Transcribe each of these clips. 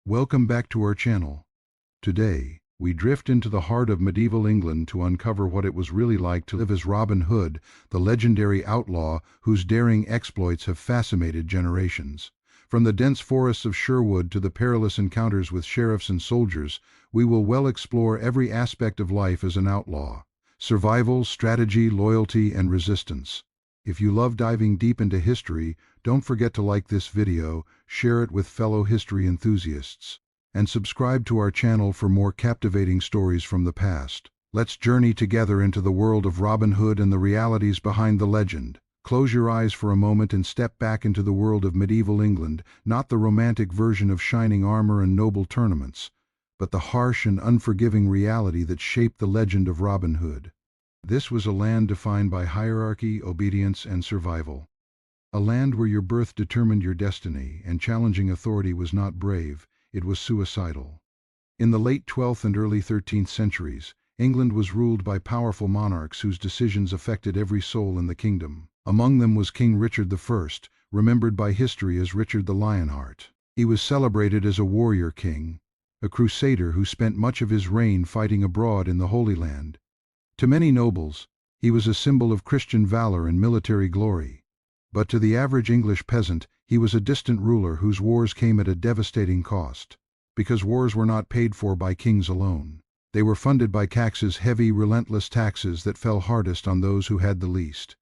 Welcome back to our channel. Today, we drift into the heart of medieval England to uncover what it was really like to live as Robin Hood, the legendary outlaw whose daring exploits have fascinated generations. From the dense forests of Sherwood to the perilous encounters with sheriffs and soldiers, we will well explore every aspect of life as an outlaw. Survival, strategy, loyalty, and resistance. If you love diving deep into history, don't forget to like this video, share it with fellow history enthusiasts, and subscribe to our channel for more captivating stories from the past. Let's journey together into the world of Robin Hood and the realities behind the legend. Close your eyes for a moment and step back into the world of medieval England, not the romantic version of shining armor and noble tournaments, but the harsh and unforgiving reality that shaped the legend of Robin Hood. This was a land defined by hierarchy, obedience, and survival. A land where your birth determined your destiny, and challenging authority was not brave, it was suicidal. In the late 12th and early 13th centuries, England was ruled by powerful monarchs whose decisions affected every soul in the kingdom. Among them was King Richard I, remembered by history as Richard the Lionheart. He was celebrated as a warrior king, a crusader who spent much of his reign fighting abroad in the Holy Land. To many nobles, he was a symbol of Christian valor and military glory. But to the average English peasant, he was a distant ruler whose wars came at a devastating cost. Because wars were not paid for by kings alone. They were funded by taxes, heavy, relentless taxes that fell hardest on those who had the least.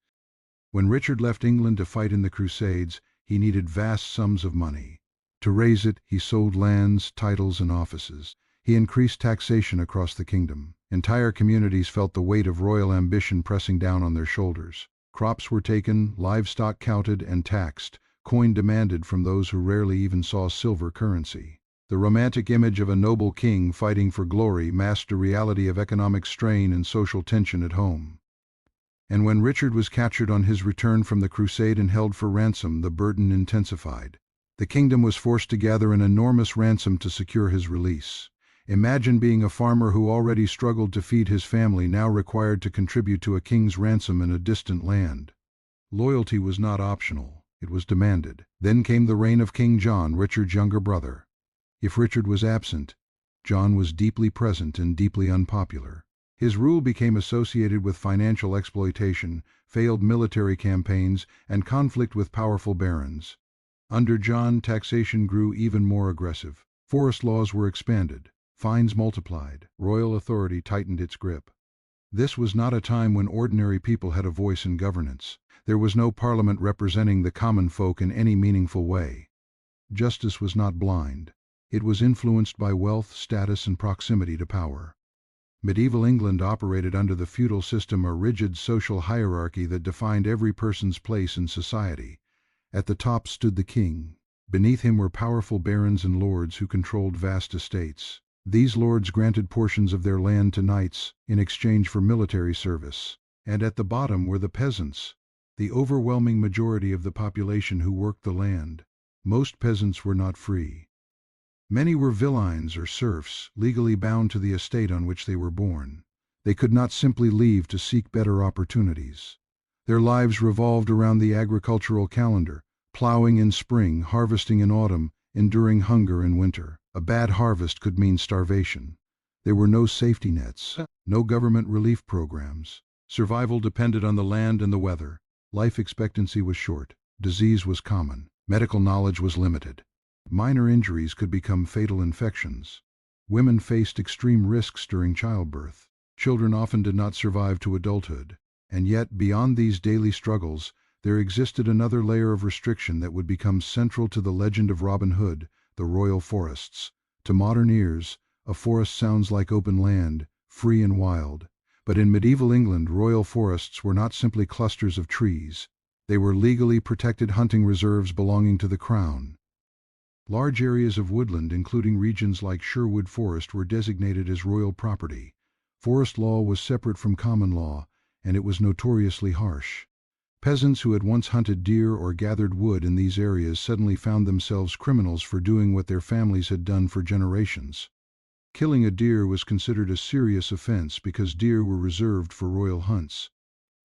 When Richard left England to fight in the Crusades, he needed vast sums of money. To raise it, he sold lands, titles, and offices. He increased taxation across the kingdom. Entire communities felt the weight of royal ambition pressing down on their shoulders. Crops were taken, livestock counted and taxed, coin demanded from those who rarely even saw silver currency. The romantic image of a noble king fighting for glory masked a reality of economic strain and social tension at home. And when Richard was captured on his return from the crusade and held for ransom, the burden intensified. The kingdom was forced to gather an enormous ransom to secure his release. Imagine being a farmer who already struggled to feed his family, now required to contribute to a king's ransom in a distant land. Loyalty was not optional, it was demanded. Then came the reign of King John, Richard's younger brother. If Richard was absent, John was deeply present and deeply unpopular. His rule became associated with financial exploitation, failed military campaigns, and conflict with powerful barons. Under John, taxation grew even more aggressive. Forest laws were expanded. Fines multiplied, royal authority tightened its grip. This was not a time when ordinary people had a voice in governance. There was no parliament representing the common folk in any meaningful way. Justice was not blind. It was influenced by wealth, status, and proximity to power. Medieval England operated under the feudal system, a rigid social hierarchy that defined every person's place in society. At the top stood the king. Beneath him were powerful barons and lords who controlled vast estates. These lords granted portions of their land to knights in exchange for military service. And at the bottom were the peasants, the overwhelming majority of the population who worked the land. Most peasants were not free. Many were villeins or serfs, legally bound to the estate on which they were born. They could not simply leave to seek better opportunities. Their lives revolved around the agricultural calendar, plowing in spring, harvesting in autumn, enduring hunger in winter. A bad harvest could mean starvation. There were no safety nets, no government relief programs. Survival depended on the land and the weather. Life expectancy was short. Disease was common. Medical knowledge was limited. Minor injuries could become fatal infections. Women faced extreme risks during childbirth. Children often did not survive to adulthood. And yet, beyond these daily struggles, there existed another layer of restriction that would become central to the legend of Robin Hood, the royal forests. To modern ears, a forest sounds like open land, free and wild. But in medieval England, royal forests were not simply clusters of trees. They were legally protected hunting reserves belonging to the crown. Large areas of woodland, including regions like Sherwood Forest, were designated as royal property. Forest law was separate from common law, and it was notoriously harsh. Peasants who had once hunted deer or gathered wood in these areas suddenly found themselves criminals for doing what their families had done for generations. Killing a deer was considered a serious offense because deer were reserved for royal hunts.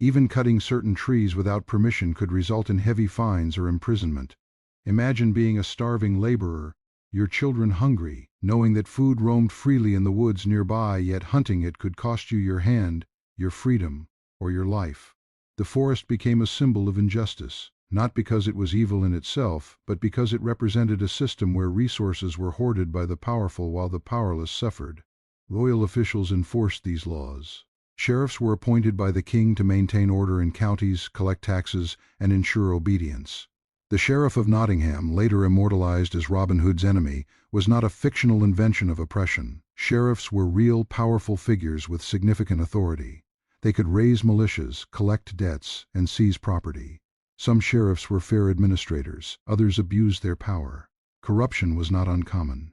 Even cutting certain trees without permission could result in heavy fines or imprisonment. Imagine being a starving laborer, your children hungry, knowing that food roamed freely in the woods nearby, yet hunting it could cost you your hand, your freedom, or your life. The forest became a symbol of injustice, not because it was evil in itself, but because it represented a system where resources were hoarded by the powerful while the powerless suffered. Royal officials enforced these laws. Sheriffs were appointed by the king to maintain order in counties, collect taxes, and ensure obedience. The Sheriff of Nottingham, later immortalized as Robin Hood's enemy, was not a fictional invention of oppression. Sheriffs were real, powerful figures with significant authority. They could raise militias, collect debts, and seize property. Some sheriffs were fair administrators, others abused their power. Corruption was not uncommon.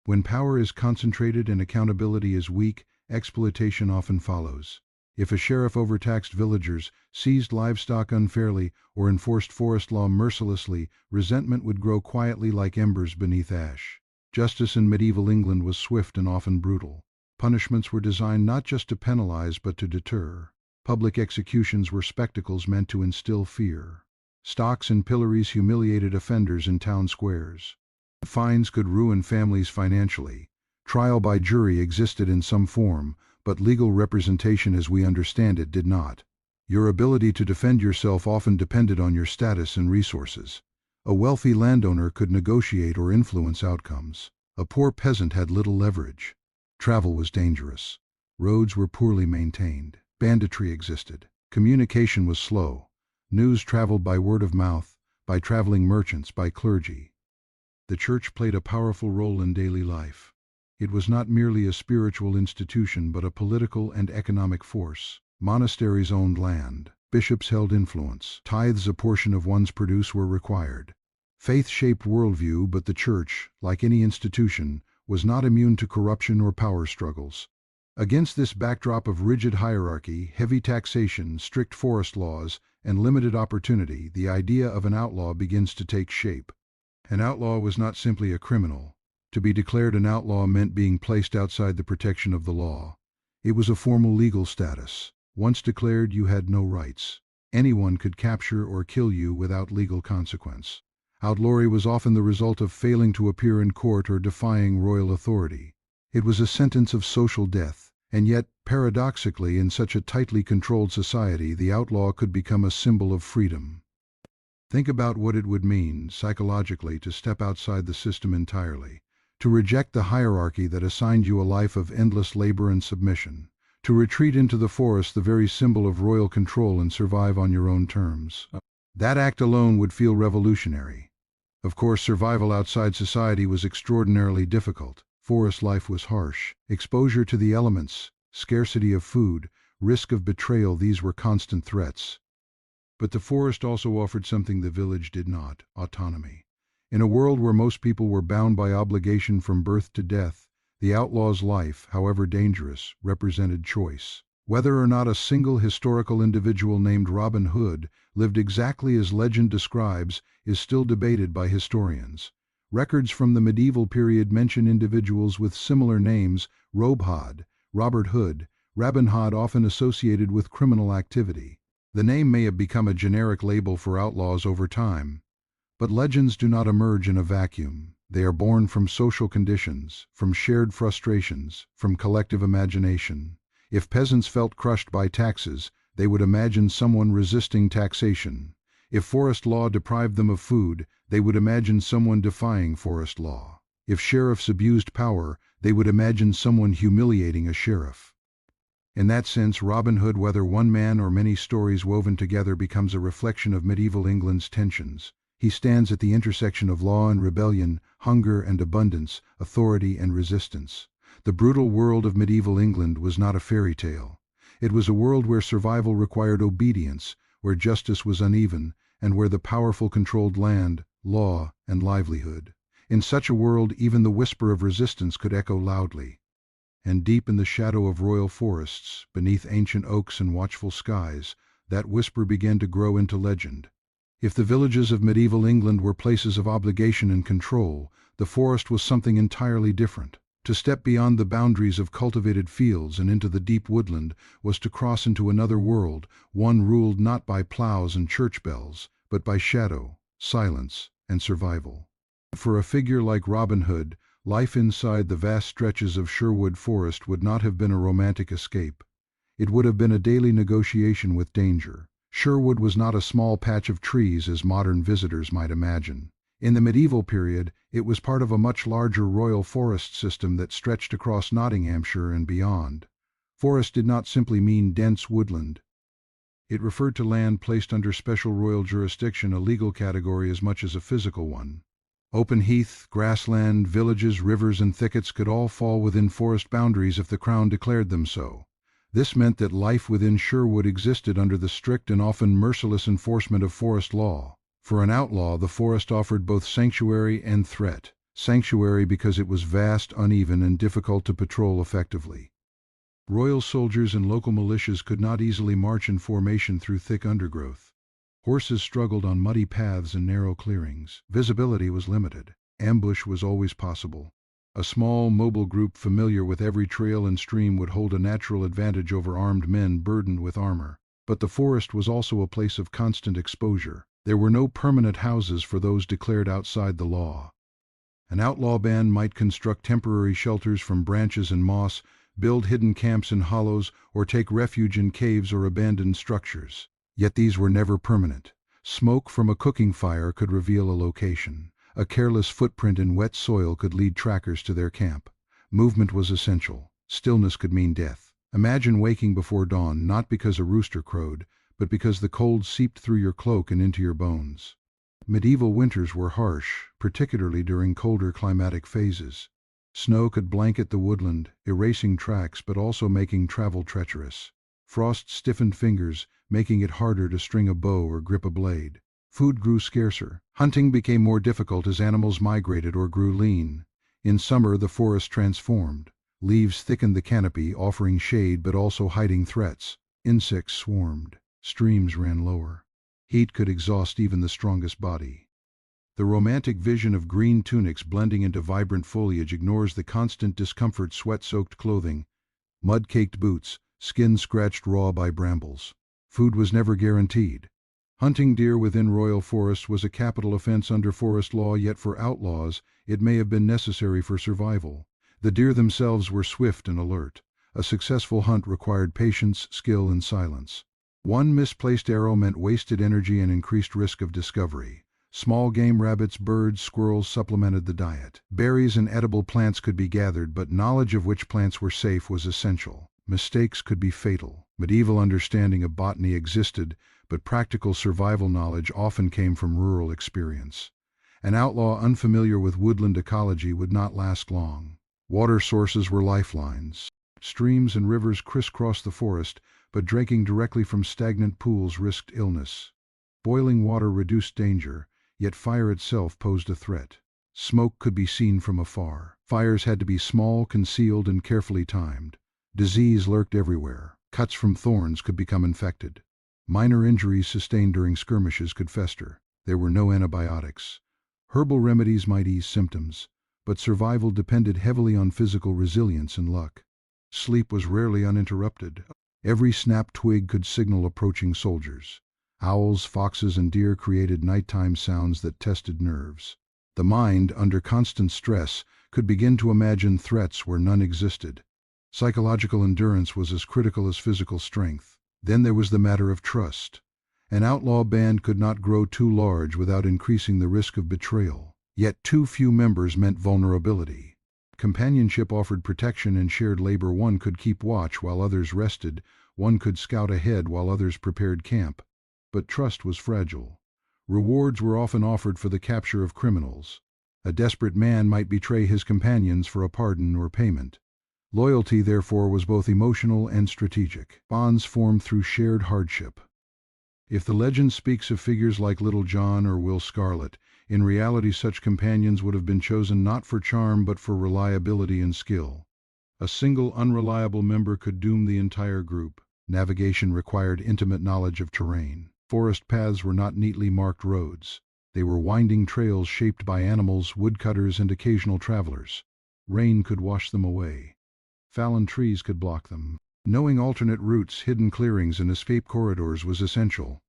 When power is concentrated and accountability is weak, exploitation often follows. If a sheriff overtaxed villagers, seized livestock unfairly, or enforced forest law mercilessly, resentment would grow quietly like embers beneath ash. Justice in medieval England was swift and often brutal. Punishments were designed not just to penalize but to deter. Public executions were spectacles meant to instill fear. Stocks and pillories humiliated offenders in town squares. Fines could ruin families financially. Trial by jury existed in some form, but legal representation as we understand it did not. Your ability to defend yourself often depended on your status and resources. A wealthy landowner could negotiate or influence outcomes. A poor peasant had little leverage. Travel was dangerous. Roads were poorly maintained. Banditry existed. Communication was slow. News traveled by word of mouth, by traveling merchants, by clergy. The church played a powerful role in daily life. It was not merely a spiritual institution but a political and economic force. Monasteries owned land. Bishops held influence. Tithes, a portion of one's produce, were required. Faith shaped worldview, but the church, like any institution, was not immune to corruption or power struggles. Against this backdrop of rigid hierarchy, heavy taxation, strict forest laws, and limited opportunity, the idea of an outlaw begins to take shape. An outlaw was not simply a criminal. To be declared an outlaw meant being placed outside the protection of the law. It was a formal legal status. Once declared, you had no rights. Anyone could capture or kill you without legal consequence. Outlawry was often the result of failing to appear in court or defying royal authority. It was a sentence of social death, and yet, paradoxically, in such a tightly controlled society, the outlaw could become a symbol of freedom. Think about what it would mean, psychologically, to step outside the system entirely, to reject the hierarchy that assigned you a life of endless labor and submission, to retreat into the forest, the very symbol of royal control, and survive on your own terms. That act alone would feel revolutionary. Of course, survival outside society was extraordinarily difficult. Forest life was harsh. Exposure to the elements, scarcity of food, risk of betrayal, these were constant threats. But the forest also offered something the village did not: autonomy. In a world where most people were bound by obligation from birth to death, the outlaw's life, however dangerous, represented choice. Whether or not a single historical individual named Robin Hood lived exactly as legend describes is still debated by historians. Records from the medieval period mention individuals with similar names: Robhod, Robert Hood, Rabinhod, often associated with criminal activity. The name may have become a generic label for outlaws over time. But legends do not emerge in a vacuum. They are born from social conditions, from shared frustrations, from collective imagination. If peasants felt crushed by taxes, they would imagine someone resisting taxation. If forest law deprived them of food, they would imagine someone defying forest law. If sheriffs abused power, they would imagine someone humiliating a sheriff. In that sense, Robin Hood, whether one man or many stories woven together, becomes a reflection of medieval England's tensions. He stands at the intersection of law and rebellion, hunger and abundance, authority and resistance. The brutal world of medieval England was not a fairy tale. It was a world where survival required obedience, where justice was uneven, and where the powerful controlled land, law, and livelihood. In such a world, even the whisper of resistance could echo loudly. And deep in the shadow of royal forests, beneath ancient oaks and watchful skies, that whisper began to grow into legend. If the villages of medieval England were places of obligation and control, the forest was something entirely different. To step beyond the boundaries of cultivated fields and into the deep woodland was to cross into another world, one ruled not by plows and church bells, but by shadow, silence, and survival. For a figure like Robin Hood, life inside the vast stretches of Sherwood Forest would not have been a romantic escape. It would have been a daily negotiation with danger. Sherwood was not a small patch of trees as modern visitors might imagine. In the medieval period, it was part of a much larger royal forest system that stretched across Nottinghamshire and beyond. Forest did not simply mean dense woodland. It referred to land placed under special royal jurisdiction, a legal category as much as a physical one. Open heath, grassland, villages, rivers, and thickets could all fall within forest boundaries if the Crown declared them so. This meant that life within Sherwood existed under the strict and often merciless enforcement of forest law. For an outlaw, the forest offered both sanctuary and threat. Sanctuary because it was vast, uneven, and difficult to patrol effectively. Royal soldiers and local militias could not easily march in formation through thick undergrowth. Horses struggled on muddy paths and narrow clearings. Visibility was limited. Ambush was always possible. A small, mobile group familiar with every trail and stream would hold a natural advantage over armed men burdened with armor. But the forest was also a place of constant exposure. There were no permanent houses for those declared outside the law. An outlaw band might construct temporary shelters from branches and moss, build hidden camps in hollows, or take refuge in caves or abandoned structures. Yet these were never permanent. Smoke from a cooking fire could reveal a location. A careless footprint in wet soil could lead trackers to their camp. Movement was essential. Stillness could mean death. Imagine waking before dawn, not because a rooster crowed, but because the cold seeped through your cloak and into your bones. Medieval winters were harsh, particularly during colder climatic phases. Snow could blanket the woodland, erasing tracks but also making travel treacherous. Frost stiffened fingers, making it harder to string a bow or grip a blade. Food grew scarcer. Hunting became more difficult as animals migrated or grew lean. In summer, the forest transformed. Leaves thickened the canopy, offering shade but also hiding threats. Insects swarmed. Streams ran lower. Heat could exhaust even the strongest body. The romantic vision of green tunics blending into vibrant foliage ignores the constant discomfort, sweat-soaked clothing, mud-caked boots, skin scratched raw by brambles. Food was never guaranteed. Hunting deer within royal forests was a capital offense under forest law, yet for outlaws, it may have been necessary for survival. The deer themselves were swift and alert. A successful hunt required patience, skill, and silence. One misplaced arrow meant wasted energy and increased risk of discovery. Small game rabbits, birds, squirrels supplemented the diet. Berries and edible plants could be gathered, but knowledge of which plants were safe was essential. Mistakes could be fatal. Medieval understanding of botany existed, but practical survival knowledge often came from rural experience. An outlaw unfamiliar with woodland ecology would not last long. Water sources were lifelines. Streams and rivers crisscrossed the forest, but drinking directly from stagnant pools risked illness. Boiling water reduced danger, yet fire itself posed a threat. Smoke could be seen from afar. Fires had to be small, concealed, and carefully timed. Disease lurked everywhere. Cuts from thorns could become infected. Minor injuries sustained during skirmishes could fester. There were no antibiotics. Herbal remedies might ease symptoms, but survival depended heavily on physical resilience and luck. Sleep was rarely uninterrupted. Every snapped twig could signal approaching soldiers. Owls, foxes, and deer created nighttime sounds that tested nerves. The mind, under constant stress, could begin to imagine threats where none existed. Psychological endurance was as critical as physical strength. Then there was the matter of trust. An outlaw band could not grow too large without increasing the risk of betrayal. Yet too few members meant vulnerability. Companionship offered protection and shared labor. One could keep watch while others rested. One could scout ahead while others prepared camp. But trust was fragile. Rewards were often offered for the capture of criminals. A desperate man might betray his companions for a pardon or payment. Loyalty, therefore, was both emotional and strategic. Bonds formed through shared hardship. If the legend speaks of figures like Little John or Will Scarlet, in reality such companions would have been chosen not for charm but for reliability and skill. A single unreliable member could doom the entire group. Navigation required intimate knowledge of terrain. Forest paths were not neatly marked roads. They were winding trails shaped by animals, woodcutters, and occasional travelers. Rain could wash them away. Fallen trees could block them. Knowing alternate routes, hidden clearings, and escape corridors was essential.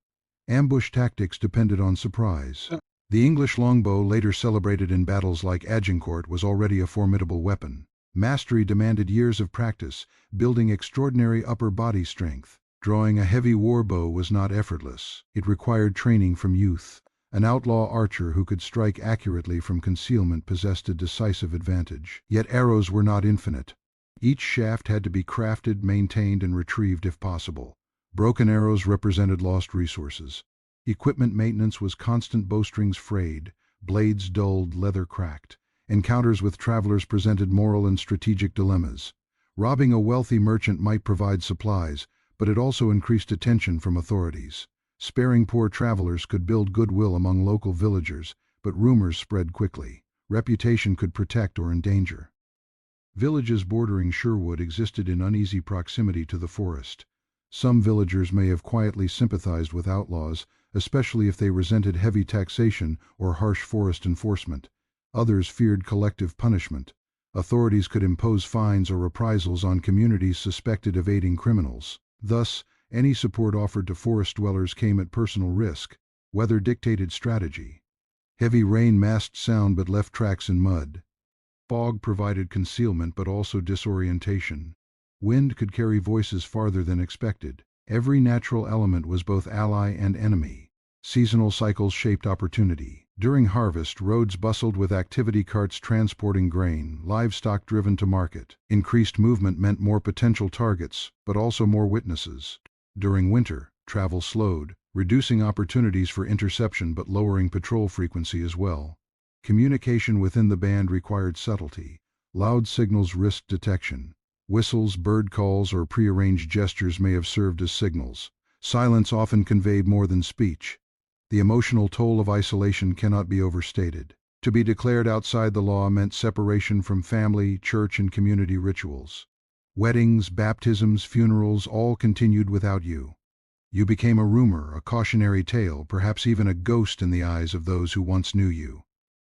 Ambush tactics depended on surprise. The English longbow, later celebrated in battles like Agincourt, was already a formidable weapon. Mastery demanded years of practice, building extraordinary upper body strength. Drawing a heavy war bow was not effortless. It required training from youth. An outlaw archer who could strike accurately from concealment possessed a decisive advantage. Yet arrows were not infinite. Each shaft had to be crafted, maintained, and retrieved if possible. Broken arrows represented lost resources. Equipment maintenance was constant, bowstrings frayed, blades dulled, leather cracked. Encounters with travelers presented moral and strategic dilemmas. Robbing a wealthy merchant might provide supplies, but it also increased attention from authorities. Sparing poor travelers could build goodwill among local villagers, but rumors spread quickly. Reputation could protect or endanger. Villages bordering Sherwood existed in uneasy proximity to the forest. Some villagers may have quietly sympathized with outlaws, especially if they resented heavy taxation or harsh forest enforcement. Others feared collective punishment. Authorities could impose fines or reprisals on communities suspected of aiding criminals. Thus, any support offered to forest dwellers came at personal risk. Weather dictated strategy. Heavy rain masked sound but left tracks in mud. Fog provided concealment but also disorientation. Wind could carry voices farther than expected. Every natural element was both ally and enemy. Seasonal cycles shaped opportunity. During harvest, roads bustled with activity carts transporting grain, livestock driven to market. Increased movement meant more potential targets, but also more witnesses. During winter, travel slowed, reducing opportunities for interception but lowering patrol frequency as well. Communication within the band required subtlety. Loud signals risked detection. Whistles, bird calls, or prearranged gestures may have served as signals. Silence often conveyed more than speech. The emotional toll of isolation cannot be overstated. To be declared outside the law meant separation from family, church, and community rituals. Weddings, baptisms, funerals, all continued without you. You became a rumor, a cautionary tale, perhaps even a ghost in the eyes of those who once knew you.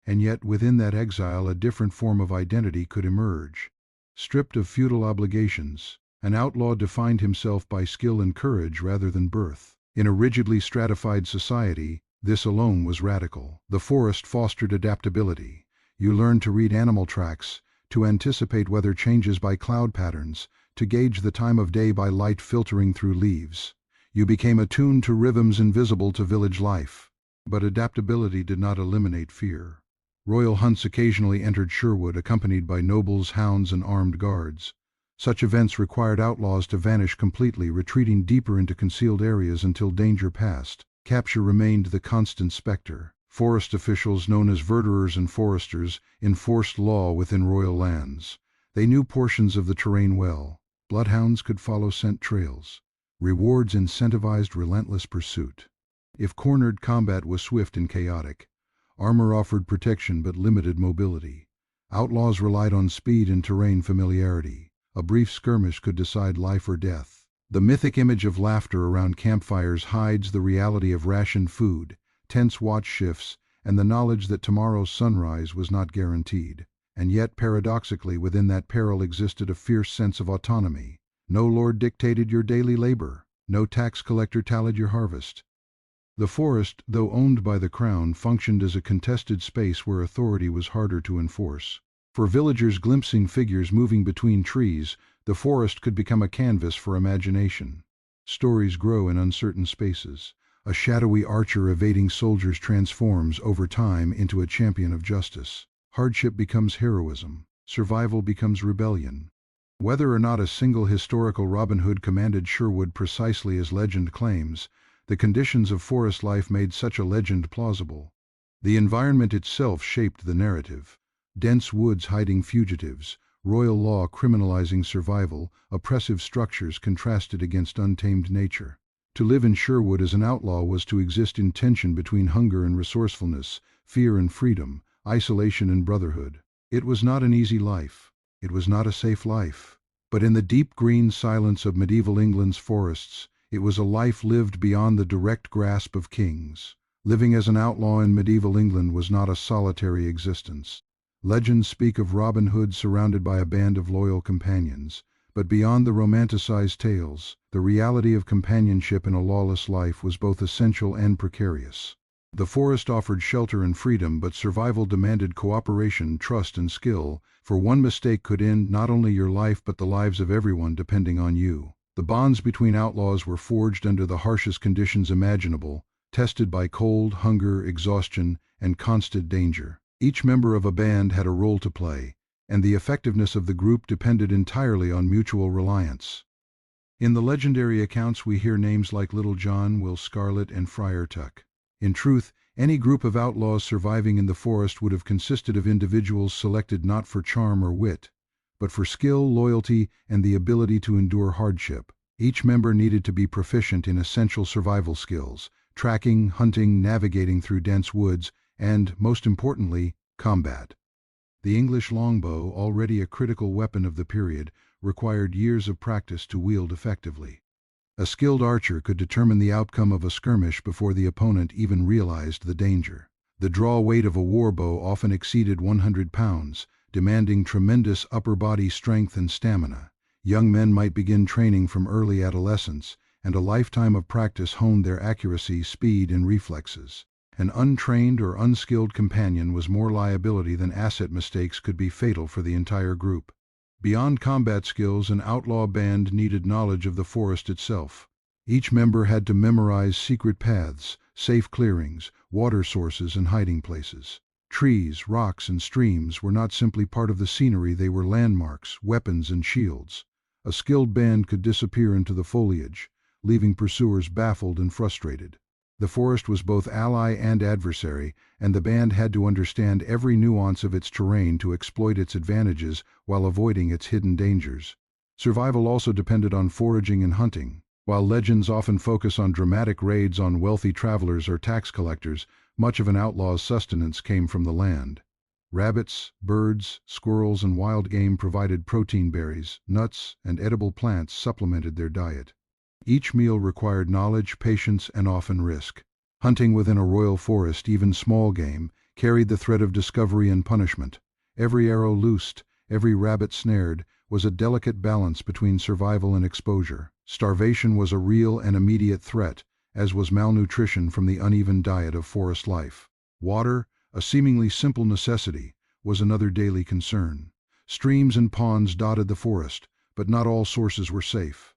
And yet, within that exile, a different form of identity could emerge. Stripped of feudal obligations, an outlaw defined himself by skill and courage rather than birth. In a rigidly stratified society, this alone was radical. The forest fostered adaptability. You learned to read animal tracks, to anticipate weather changes by cloud patterns, to gauge the time of day by light filtering through leaves. You became attuned to rhythms invisible to village life. But adaptability did not eliminate fear. Royal hunts occasionally entered Sherwood, accompanied by nobles, hounds, and armed guards. Such events required outlaws to vanish completely, retreating deeper into concealed areas until danger passed. Capture remained the constant specter. Forest officials, known as verderers and foresters, enforced law within royal lands. They knew portions of the terrain well. Bloodhounds could follow scent trails. Rewards incentivized relentless pursuit. If cornered, combat was swift and chaotic. Armor offered protection but limited mobility. Outlaws relied on speed and terrain familiarity. A brief skirmish could decide life or death. The mythic image of laughter around campfires hides the reality of rationed food, tense watch shifts, and the knowledge that tomorrow's sunrise was not guaranteed. And yet, paradoxically, within that peril existed a fierce sense of autonomy. No lord dictated your daily labor. No tax collector tallied your harvest. The forest, though owned by the crown, functioned as a contested space where authority was harder to enforce. For villagers glimpsing figures moving between trees, the forest could become a canvas for imagination. Stories grow in uncertain spaces. A shadowy archer evading soldiers transforms, over time, into a champion of justice. Hardship becomes heroism. Survival becomes rebellion. Whether or not a single historical Robin Hood commanded Sherwood precisely as legend claims, the conditions of forest life made such a legend plausible. The environment itself shaped the narrative. Dense woods hiding fugitives, royal law criminalizing survival, oppressive structures contrasted against untamed nature. To live in Sherwood as an outlaw was to exist in tension between hunger and resourcefulness, fear and freedom, isolation and brotherhood. It was not an easy life. It was not a safe life. But in the deep green silence of medieval England's forests, it was a life lived beyond the direct grasp of kings. Living as an outlaw in medieval England was not a solitary existence. Legends speak of Robin Hood surrounded by a band of loyal companions, but beyond the romanticized tales, the reality of companionship in a lawless life was both essential and precarious. The forest offered shelter and freedom, but survival demanded cooperation, trust, and skill, for one mistake could end not only your life but the lives of everyone depending on you. The bonds between outlaws were forged under the harshest conditions imaginable, tested by cold, hunger, exhaustion, and constant danger. Each member of a band had a role to play, and the effectiveness of the group depended entirely on mutual reliance. In the legendary accounts we hear names like Little John, Will Scarlet, and Friar Tuck. In truth, any group of outlaws surviving in the forest would have consisted of individuals selected not for charm or wit, but for skill, loyalty, and the ability to endure hardship. Each member needed to be proficient in essential survival skills: tracking, hunting, navigating through dense woods, and, most importantly, combat. The English longbow, already a critical weapon of the period, required years of practice to wield effectively. A skilled archer could determine the outcome of a skirmish before the opponent even realized the danger. The draw weight of a warbow often exceeded 100 pounds, demanding tremendous upper body strength and stamina. Young men might begin training from early adolescence, and a lifetime of practice honed their accuracy, speed, and reflexes. An untrained or unskilled companion was more liability than asset mistakes could be fatal for the entire group. Beyond combat skills, an outlaw band needed knowledge of the forest itself. Each member had to memorize secret paths, safe clearings, water sources, and hiding places. Trees, rocks, and streams were not simply part of the scenery, they were landmarks, weapons, and shields. A skilled band could disappear into the foliage, leaving pursuers baffled and frustrated. The forest was both ally and adversary, and the band had to understand every nuance of its terrain to exploit its advantages while avoiding its hidden dangers. Survival also depended on foraging and hunting. While legends often focus on dramatic raids on wealthy travelers or tax collectors, much of an outlaw's sustenance came from the land. Rabbits, birds, squirrels, and wild game provided protein. Berries, nuts, and edible plants supplemented their diet. Each meal required knowledge, patience, and often risk. Hunting within a royal forest, even small game, carried the threat of discovery and punishment. Every arrow loosed, every rabbit snared, was a delicate balance between survival and exposure. Starvation was a real and immediate threat, as was malnutrition from the uneven diet of forest life. Water, a seemingly simple necessity, was another daily concern. Streams and ponds dotted the forest, but not all sources were safe.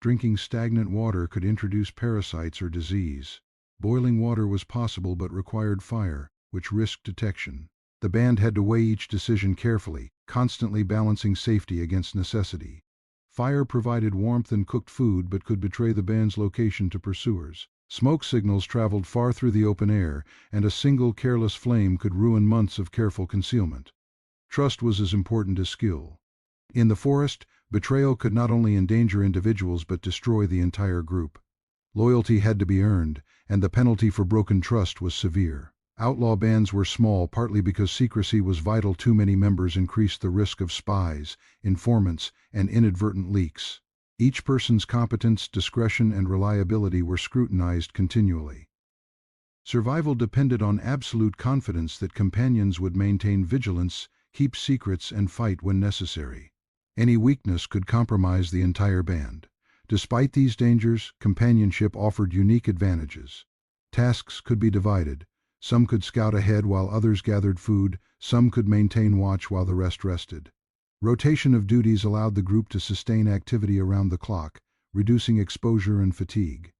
Drinking stagnant water could introduce parasites or disease. Boiling water was possible but required fire, which risked detection. The band had to weigh each decision carefully, constantly balancing safety against necessity. Fire provided warmth and cooked food but could betray the band's location to pursuers. Smoke signals traveled far through the open air, and a single careless flame could ruin months of careful concealment. Trust was as important as skill. In the forest, betrayal could not only endanger individuals but destroy the entire group. Loyalty had to be earned, and the penalty for broken trust was severe. Outlaw bands were small partly because secrecy was vital. Too many members increased the risk of spies, informants, and inadvertent leaks. Each person's competence, discretion, and reliability were scrutinized continually. Survival depended on absolute confidence that companions would maintain vigilance, keep secrets, and fight when necessary. Any weakness could compromise the entire band. Despite these dangers, companionship offered unique advantages. Tasks could be divided. Some could scout ahead while others gathered food, some could maintain watch while the rest rested. Rotation of duties allowed the group to sustain activity around the clock, reducing exposure and fatigue.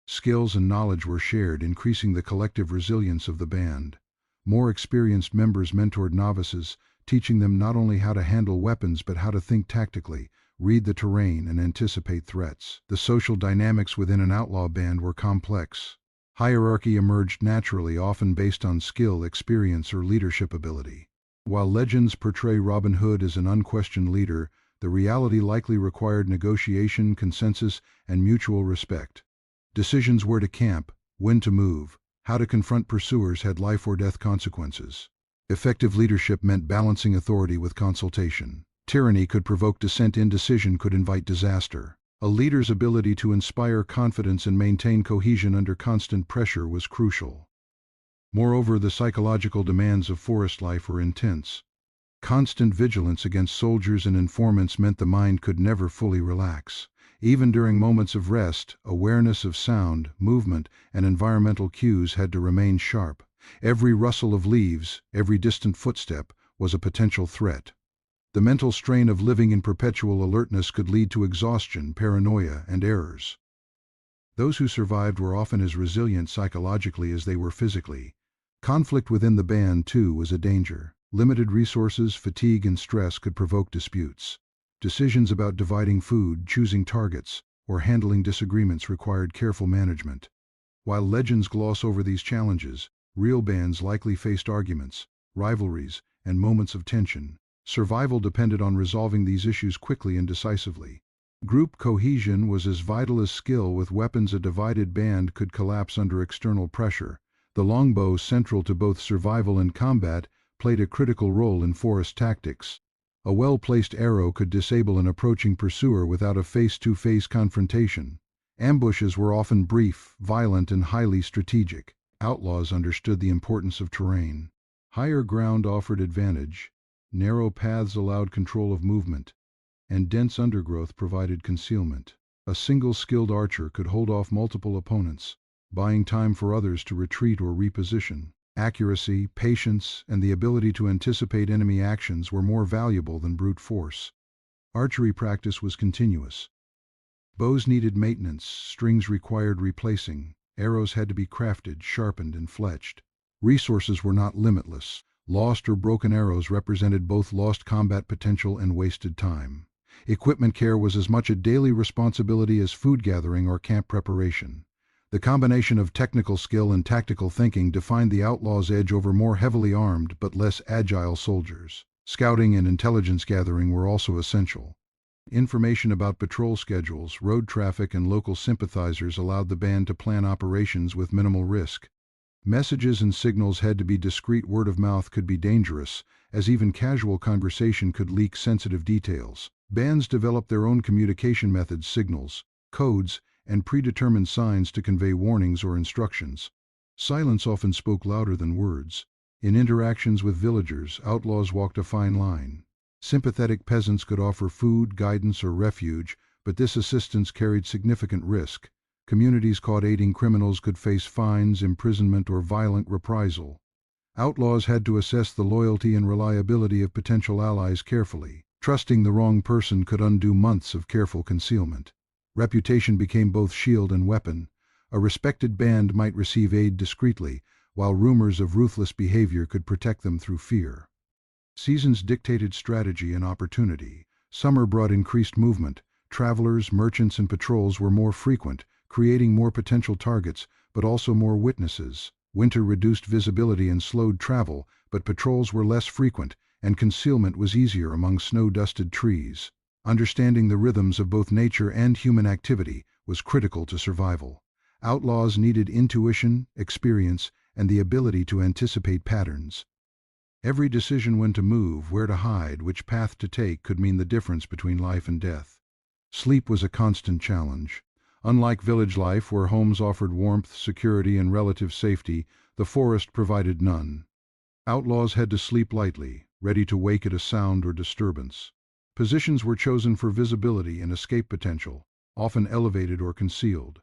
Skills and knowledge were shared, increasing the collective resilience of the band. More experienced members mentored novices, teaching them not only how to handle weapons but how to think tactically, read the terrain, and anticipate threats. The social dynamics within an outlaw band were complex. Hierarchy emerged naturally, often based on skill, experience, or leadership ability. While legends portray Robin Hood as an unquestioned leader, the reality likely required negotiation, consensus, and mutual respect. Decisions where to camp, when to move, how to confront pursuers had life or death consequences. Effective leadership meant balancing authority with consultation. Tyranny could provoke dissent, indecision could invite disaster. A leader's ability to inspire confidence and maintain cohesion under constant pressure was crucial. Moreover, the psychological demands of forest life were intense. Constant vigilance against soldiers and informants meant the mind could never fully relax. Even during moments of rest, awareness of sound, movement, and environmental cues had to remain sharp. Every rustle of leaves, every distant footstep, was a potential threat. The mental strain of living in perpetual alertness could lead to exhaustion, paranoia, and errors. Those who survived were often as resilient psychologically as they were physically. Conflict within the band, too, was a danger. Limited resources, fatigue, and stress could provoke disputes. Decisions about dividing food, choosing targets, or handling disagreements required careful management. While legends gloss over these challenges, real bands likely faced arguments, rivalries, and moments of tension. Survival depended on resolving these issues quickly and decisively. Group cohesion was as vital as skill. With weapons, a divided band could collapse under external pressure. The longbow, central to both survival and combat, played a critical role in forest tactics. A well-placed arrow could disable an approaching pursuer without a face-to-face confrontation. Ambushes were often brief, violent, and highly strategic. Outlaws understood the importance of terrain. Higher ground offered advantage, narrow paths allowed control of movement, and dense undergrowth provided concealment. A single skilled archer could hold off multiple opponents, buying time for others to retreat or reposition. Accuracy, patience, and the ability to anticipate enemy actions were more valuable than brute force. Archery practice was continuous. Bows needed maintenance, strings required replacing, arrows had to be crafted, sharpened, and fletched. Resources were not limitless. Lost or broken arrows represented both lost combat potential and wasted time. Equipment care was as much a daily responsibility as food gathering or camp preparation. The combination of technical skill and tactical thinking defined the outlaws' edge over more heavily armed but less agile soldiers. Scouting and intelligence gathering were also essential. Information about patrol schedules, road traffic, and local sympathizers allowed the band to plan operations with minimal risk. Messages and signals had to be discreet. Word of mouth could be dangerous, as even casual conversation could leak sensitive details. Bands developed their own communication methods, signals, codes, and predetermined signs to convey warnings or instructions. Silence often spoke louder than words. In interactions with villagers, outlaws walked a fine line. Sympathetic peasants could offer food, guidance, or refuge, but this assistance carried significant risk. Communities caught aiding criminals could face fines, imprisonment, or violent reprisal. Outlaws had to assess the loyalty and reliability of potential allies carefully. Trusting the wrong person could undo months of careful concealment. Reputation became both shield and weapon. A respected band might receive aid discreetly, while rumors of ruthless behavior could protect them through fear. Seasons dictated strategy and opportunity. Summer brought increased movement. Travelers, merchants, and patrols were more frequent, creating more potential targets, but also more witnesses. Winter reduced visibility and slowed travel, but patrols were less frequent, and concealment was easier among snow-dusted trees. Understanding the rhythms of both nature and human activity was critical to survival. Outlaws needed intuition, experience, and the ability to anticipate patterns. Every decision when to move, where to hide, which path to take could mean the difference between life and death. Sleep was a constant challenge. Unlike village life, where homes offered warmth, security, and relative safety, the forest provided none. Outlaws had to sleep lightly, ready to wake at a sound or disturbance. Positions were chosen for visibility and escape potential, often elevated or concealed.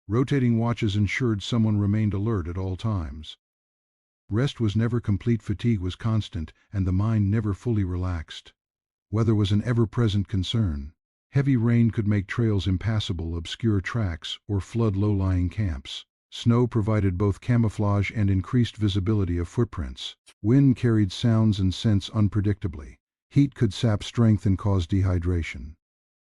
Rotating watches ensured someone remained alert at all times. Rest was never complete, fatigue was constant, and the mind never fully relaxed. Weather was an ever-present concern. Heavy rain could make trails impassable, obscure tracks, or flood low-lying camps. Snow provided both camouflage and increased visibility of footprints. Wind carried sounds and scents unpredictably. Heat could sap strength and cause dehydration.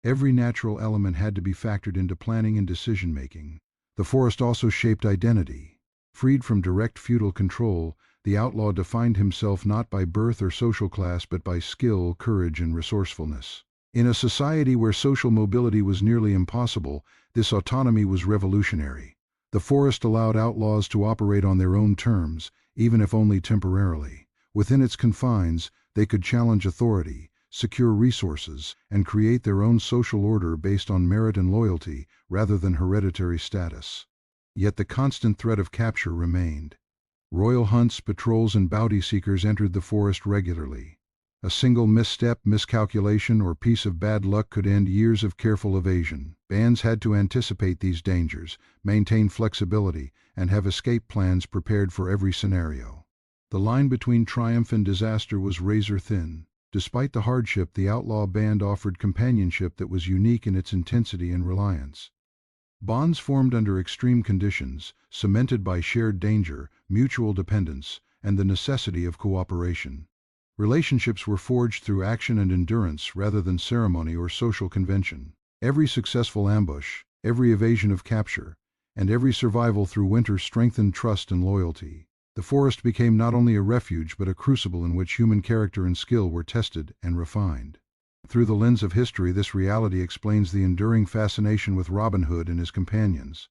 Every natural element had to be factored into planning and decision-making. The forest also shaped identity. Freed from direct feudal control, the outlaw defined himself not by birth or social class but by skill, courage, and resourcefulness. In a society where social mobility was nearly impossible, this autonomy was revolutionary. The forest allowed outlaws to operate on their own terms, even if only temporarily. Within its confines, they could challenge authority, secure resources, and create their own social order based on merit and loyalty rather than hereditary status. Yet the constant threat of capture remained. Royal hunts, patrols, and bounty seekers entered the forest regularly. A single misstep, miscalculation, or piece of bad luck could end years of careful evasion. Bands had to anticipate these dangers, maintain flexibility, and have escape plans prepared for every scenario. The line between triumph and disaster was razor thin. Despite the hardship, the outlaw band offered companionship that was unique in its intensity and reliance. Bonds formed under extreme conditions, cemented by shared danger, mutual dependence, and the necessity of cooperation. Relationships were forged through action and endurance rather than ceremony or social convention. Every successful ambush, every evasion of capture, and every survival through winter strengthened trust and loyalty. The forest became not only a refuge but a crucible in which human character and skill were tested and refined. Through the lens of history, this reality explains the enduring fascination with Robin Hood and his companions.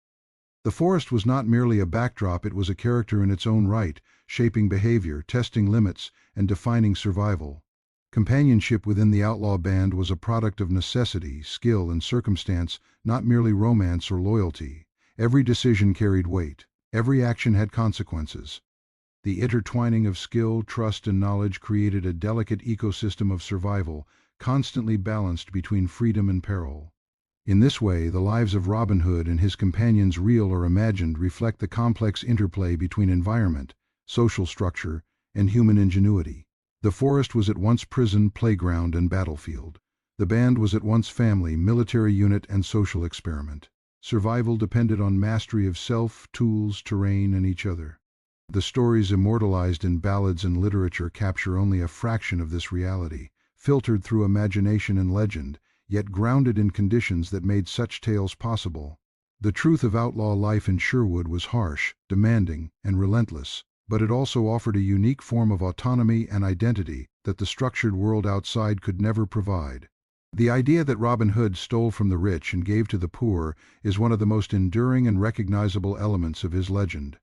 The forest was not merely a backdrop, it was a character in its own right, shaping behavior, testing limits, and defining survival. Companionship within the outlaw band was a product of necessity, skill, and circumstance, not merely romance or loyalty. Every decision carried weight. Every action had consequences. The intertwining of skill, trust, and knowledge created a delicate ecosystem of survival, constantly balanced between freedom and peril. In this way, the lives of Robin Hood and his companions, real or imagined, reflect the complex interplay between environment, social structure, and human ingenuity. The forest was at once prison, playground, and battlefield. The band was at once family, military unit, and social experiment. Survival depended on mastery of self, tools, terrain, and each other. The stories immortalized in ballads and literature capture only a fraction of this reality, filtered through imagination and legend, yet grounded in conditions that made such tales possible. The truth of outlaw life in Sherwood was harsh, demanding, and relentless, but it also offered a unique form of autonomy and identity that the structured world outside could never provide. The idea that Robin Hood stole from the rich and gave to the poor is one of the most enduring and recognizable elements of his legend.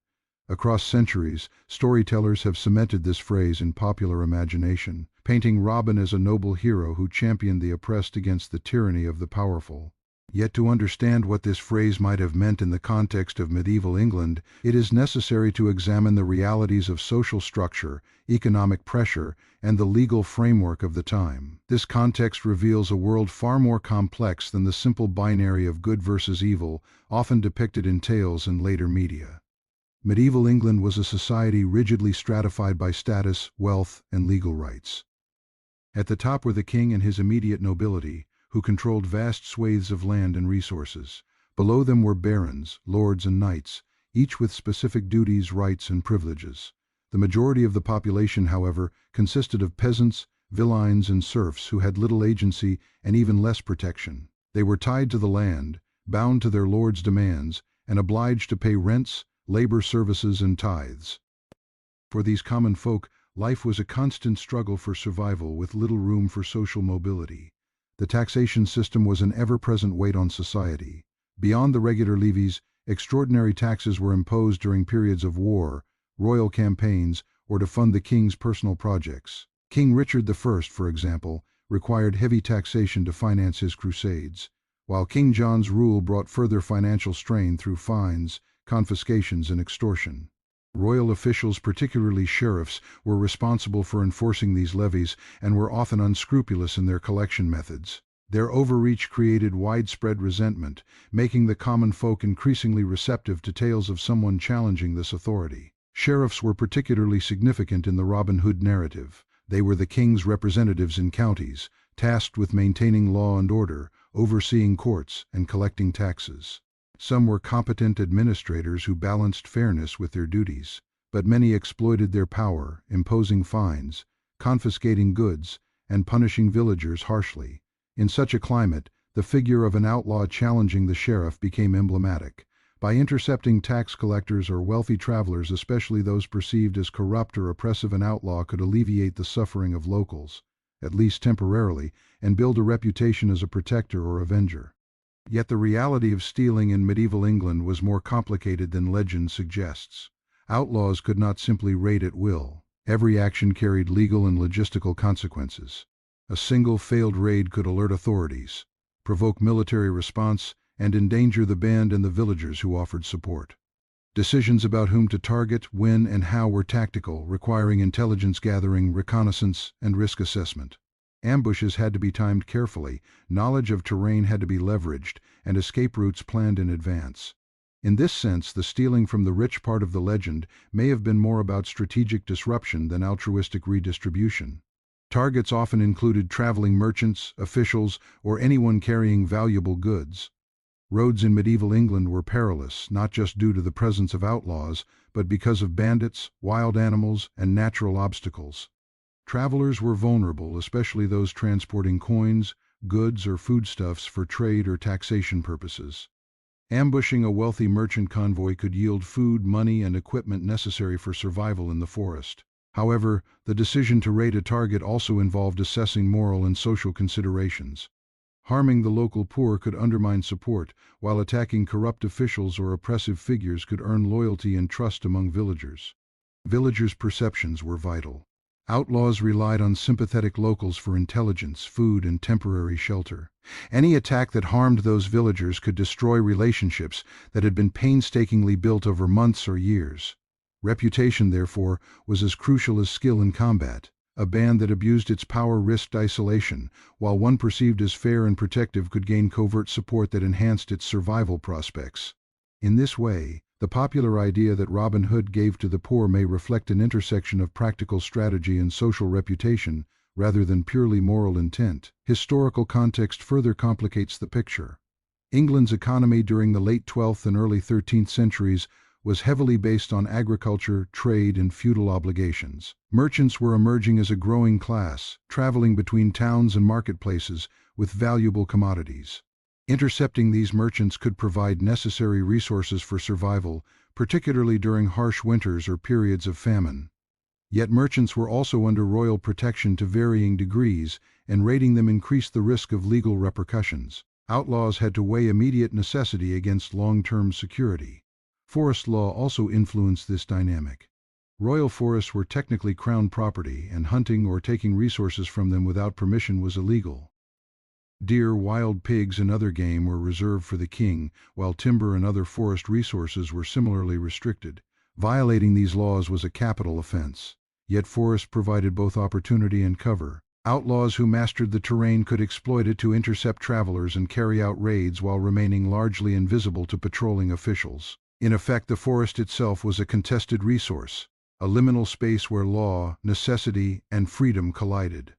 Across centuries, storytellers have cemented this phrase in popular imagination, painting Robin as a noble hero who championed the oppressed against the tyranny of the powerful. Yet to understand what this phrase might have meant in the context of medieval England, it is necessary to examine the realities of social structure, economic pressure, and the legal framework of the time. This context reveals a world far more complex than the simple binary of good versus evil, often depicted in tales and later media. Medieval England was a society rigidly stratified by status, wealth, and legal rights. At the top were the king and his immediate nobility, who controlled vast swathes of land and resources. Below them were barons, lords, and knights, each with specific duties, rights, and privileges. The majority of the population, however, consisted of peasants, villeins, and serfs who had little agency and even less protection. They were tied to the land, bound to their lord's demands, and obliged to pay rents, labor services, and tithes. For these common folk, life was a constant struggle for survival with little room for social mobility. The taxation system was an ever-present weight on society. Beyond the regular levies, extraordinary taxes were imposed during periods of war, royal campaigns, or to fund the king's personal projects. King Richard I, for example, required heavy taxation to finance his crusades, while King John's rule brought further financial strain through fines, confiscations, and extortion. Royal officials, particularly sheriffs, were responsible for enforcing these levies and were often unscrupulous in their collection methods. Their overreach created widespread resentment, making the common folk increasingly receptive to tales of someone challenging this authority. Sheriffs were particularly significant in the Robin Hood narrative. They were the king's representatives in counties, tasked with maintaining law and order, overseeing courts, and collecting taxes. Some were competent administrators who balanced fairness with their duties, but many exploited their power, imposing fines, confiscating goods, and punishing villagers harshly. In such a climate, the figure of an outlaw challenging the sheriff became emblematic. By intercepting tax collectors or wealthy travelers, especially those perceived as corrupt or oppressive, an outlaw could alleviate the suffering of locals, at least temporarily, and build a reputation as a protector or avenger. Yet the reality of stealing in medieval England was more complicated than legend suggests. Outlaws could not simply raid at will. Every action carried legal and logistical consequences. A single failed raid could alert authorities, provoke military response, and endanger the band and the villagers who offered support. Decisions about whom to target, when, and how were tactical, requiring intelligence gathering, reconnaissance, and risk assessment. Ambushes had to be timed carefully, knowledge of terrain had to be leveraged, and escape routes planned in advance. In this sense, the stealing from the rich part of the legend may have been more about strategic disruption than altruistic redistribution. Targets often included traveling merchants, officials, or anyone carrying valuable goods. Roads in medieval England were perilous, not just due to the presence of outlaws, but because of bandits, wild animals, and natural obstacles. Travelers were vulnerable, especially those transporting coins, goods, or foodstuffs for trade or taxation purposes. Ambushing a wealthy merchant convoy could yield food, money, and equipment necessary for survival in the forest. However, the decision to raid a target also involved assessing moral and social considerations. Harming the local poor could undermine support, while attacking corrupt officials or oppressive figures could earn loyalty and trust among villagers. Villagers' perceptions were vital. Outlaws relied on sympathetic locals for intelligence, food, and temporary shelter. Any attack that harmed those villagers could destroy relationships that had been painstakingly built over months or years. Reputation, therefore, was as crucial as skill in combat. A band that abused its power risked isolation, while one perceived as fair and protective could gain covert support that enhanced its survival prospects. In this way, the popular idea that Robin Hood gave to the poor may reflect an intersection of practical strategy and social reputation, rather than purely moral intent. Historical context further complicates the picture. England's economy during the late 12th and early 13th centuries was heavily based on agriculture, trade, and feudal obligations. Merchants were emerging as a growing class, traveling between towns and marketplaces with valuable commodities. Intercepting these merchants could provide necessary resources for survival, particularly during harsh winters or periods of famine. Yet merchants were also under royal protection to varying degrees, and raiding them increased the risk of legal repercussions. Outlaws had to weigh immediate necessity against long-term security. Forest law also influenced this dynamic. Royal forests were technically crown property, and hunting or taking resources from them without permission was illegal. Deer, wild pigs, and other game were reserved for the king, while timber and other forest resources were similarly restricted. Violating these laws was a capital offense. Yet forests provided both opportunity and cover. Outlaws who mastered the terrain could exploit it to intercept travelers and carry out raids while remaining largely invisible to patrolling officials. In effect, the forest itself was a contested resource, a liminal space where law, necessity, and freedom collided.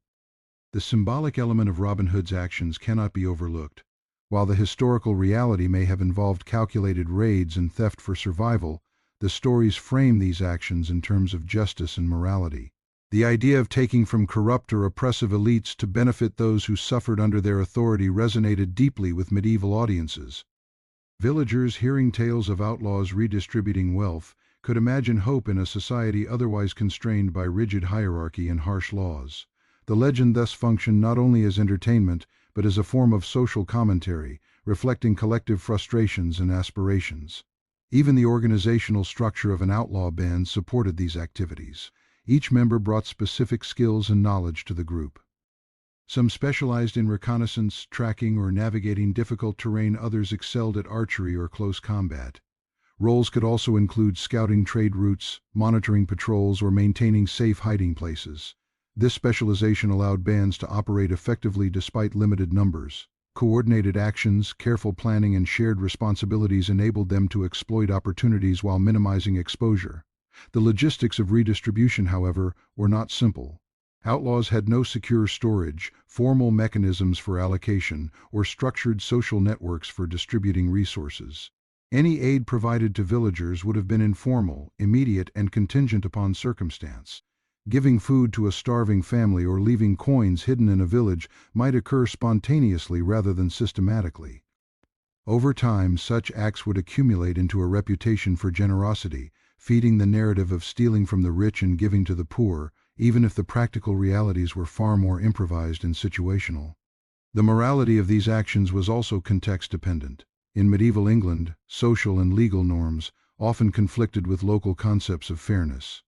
The symbolic element of Robin Hood's actions cannot be overlooked. While the historical reality may have involved calculated raids and theft for survival, the stories frame these actions in terms of justice and morality. The idea of taking from corrupt or oppressive elites to benefit those who suffered under their authority resonated deeply with medieval audiences. Villagers, hearing tales of outlaws redistributing wealth, could imagine hope in a society otherwise constrained by rigid hierarchy and harsh laws. The legend thus functioned not only as entertainment, but as a form of social commentary, reflecting collective frustrations and aspirations. Even the organizational structure of an outlaw band supported these activities. Each member brought specific skills and knowledge to the group. Some specialized in reconnaissance, tracking, or navigating difficult terrain, others excelled at archery or close combat. Roles could also include scouting trade routes, monitoring patrols, or maintaining safe hiding places. This specialization allowed bands to operate effectively despite limited numbers. Coordinated actions, careful planning, and shared responsibilities enabled them to exploit opportunities while minimizing exposure. The logistics of redistribution, however, were not simple. Outlaws had no secure storage, formal mechanisms for allocation, or structured social networks for distributing resources. Any aid provided to villagers would have been informal, immediate, and contingent upon circumstance. Giving food to a starving family or leaving coins hidden in a village might occur spontaneously rather than systematically. Over time, such acts would accumulate into a reputation for generosity, feeding the narrative of stealing from the rich and giving to the poor, even if the practical realities were far more improvised and situational. The morality of these actions was also context-dependent. In medieval England, social and legal norms often conflicted with local concepts of fairness.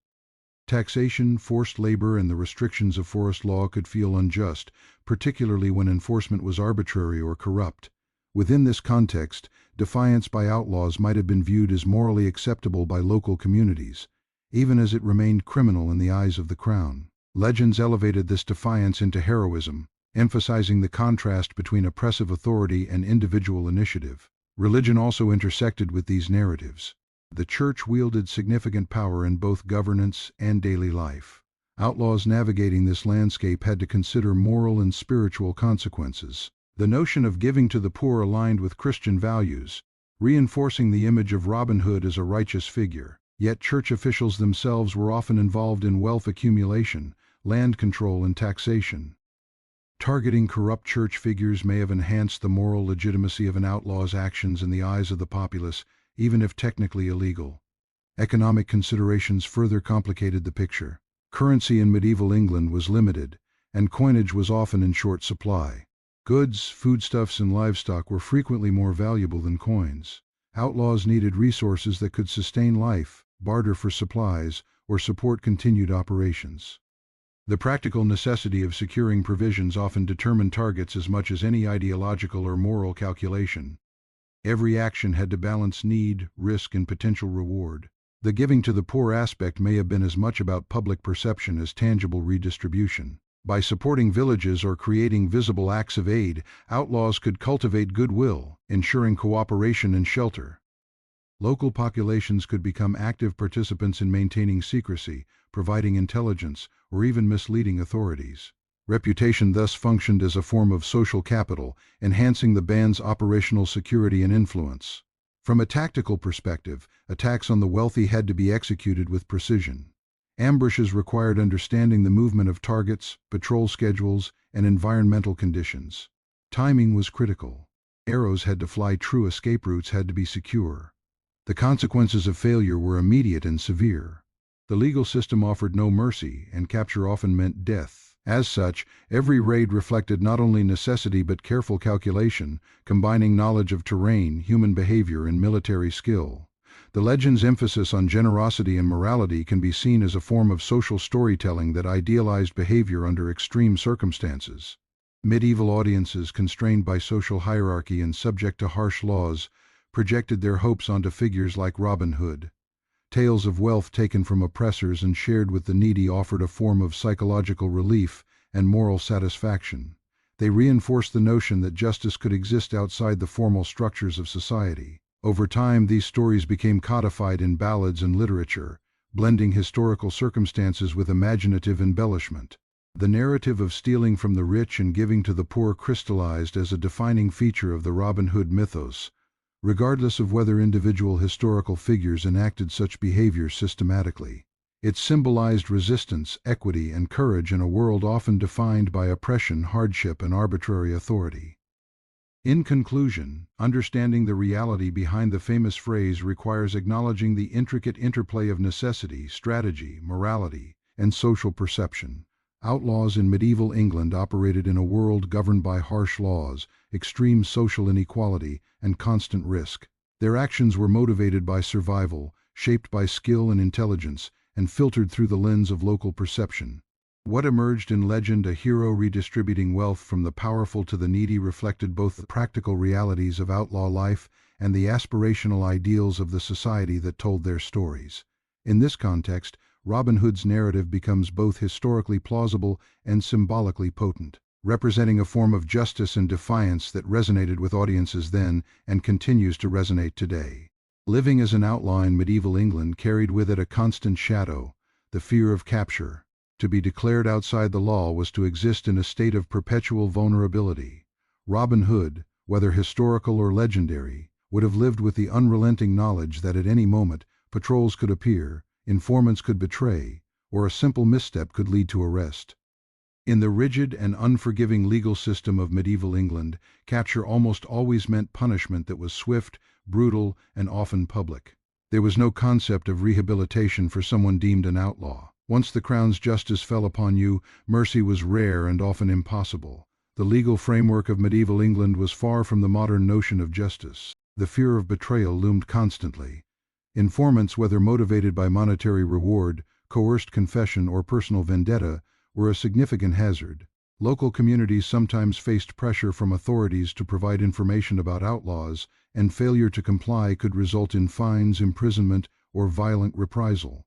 Taxation, forced labor, and the restrictions of forest law could feel unjust, particularly when enforcement was arbitrary or corrupt. Within this context, defiance by outlaws might have been viewed as morally acceptable by local communities, even as it remained criminal in the eyes of the crown. Legends elevated this defiance into heroism, emphasizing the contrast between oppressive authority and individual initiative. Religion also intersected with these narratives. The church wielded significant power in both governance and daily life. Outlaws navigating this landscape had to consider moral and spiritual consequences. The notion of giving to the poor aligned with Christian values, reinforcing the image of Robin Hood as a righteous figure. Yet church officials themselves were often involved in wealth accumulation, land control, and taxation. Targeting corrupt church figures may have enhanced the moral legitimacy of an outlaw's actions in the eyes of the populace, even if technically illegal. Economic considerations further complicated the picture. Currency in medieval England was limited, and coinage was often in short supply. Goods, foodstuffs, and livestock were frequently more valuable than coins. Outlaws needed resources that could sustain life, barter for supplies, or support continued operations. The practical necessity of securing provisions often determined targets as much as any ideological or moral calculation. Every action had to balance need, risk, and potential reward. The giving to the poor aspect may have been as much about public perception as tangible redistribution. By supporting villages or creating visible acts of aid, outlaws could cultivate goodwill, ensuring cooperation and shelter. Local populations could become active participants in maintaining secrecy, providing intelligence, or even misleading authorities. Reputation thus functioned as a form of social capital, enhancing the band's operational security and influence. From a tactical perspective, attacks on the wealthy had to be executed with precision. Ambushes required understanding the movement of targets, patrol schedules, and environmental conditions. Timing was critical. Arrows had to fly true, escape routes had to be secure. The consequences of failure were immediate and severe. The legal system offered no mercy, and capture often meant death. As such, every raid reflected not only necessity but careful calculation, combining knowledge of terrain, human behavior, and military skill. The legend's emphasis on generosity and morality can be seen as a form of social storytelling that idealized behavior under extreme circumstances. Medieval audiences, constrained by social hierarchy and subject to harsh laws, projected their hopes onto figures like Robin Hood. Tales of wealth taken from oppressors and shared with the needy offered a form of psychological relief and moral satisfaction. They reinforced the notion that justice could exist outside the formal structures of society. Over time, these stories became codified in ballads and literature, blending historical circumstances with imaginative embellishment. The narrative of stealing from the rich and giving to the poor crystallized as a defining feature of the Robin Hood mythos, regardless of whether individual historical figures enacted such behavior systematically. It symbolized resistance, equity, and courage in a world often defined by oppression, hardship, and arbitrary authority. In conclusion, understanding the reality behind the famous phrase requires acknowledging the intricate interplay of necessity, strategy, morality, and social perception. Outlaws in medieval England operated in a world governed by harsh laws, extreme social inequality, and constant risk. Their actions were motivated by survival, shaped by skill and intelligence, and filtered through the lens of local perception. What emerged in legend, a hero redistributing wealth from the powerful to the needy, reflected both the practical realities of outlaw life and the aspirational ideals of the society that told their stories. In this context, Robin Hood's narrative becomes both historically plausible and symbolically potent, representing a form of justice and defiance that resonated with audiences then and continues to resonate today. Living as an outlaw in medieval England carried with it a constant shadow, the fear of capture. To be declared outside the law was to exist in a state of perpetual vulnerability. Robin Hood, whether historical or legendary, would have lived with the unrelenting knowledge that at any moment patrols could appear, informants could betray, or a simple misstep could lead to arrest. In the rigid and unforgiving legal system of medieval England, capture almost always meant punishment that was swift, brutal, and often public. There was no concept of rehabilitation for someone deemed an outlaw. Once the crown's justice fell upon you, mercy was rare and often impossible. The legal framework of medieval England was far from the modern notion of justice. The fear of betrayal loomed constantly. Informants, whether motivated by monetary reward, coerced confession, or personal vendetta, were a significant hazard. Local communities sometimes faced pressure from authorities to provide information about outlaws, and failure to comply could result in fines, imprisonment, or violent reprisal.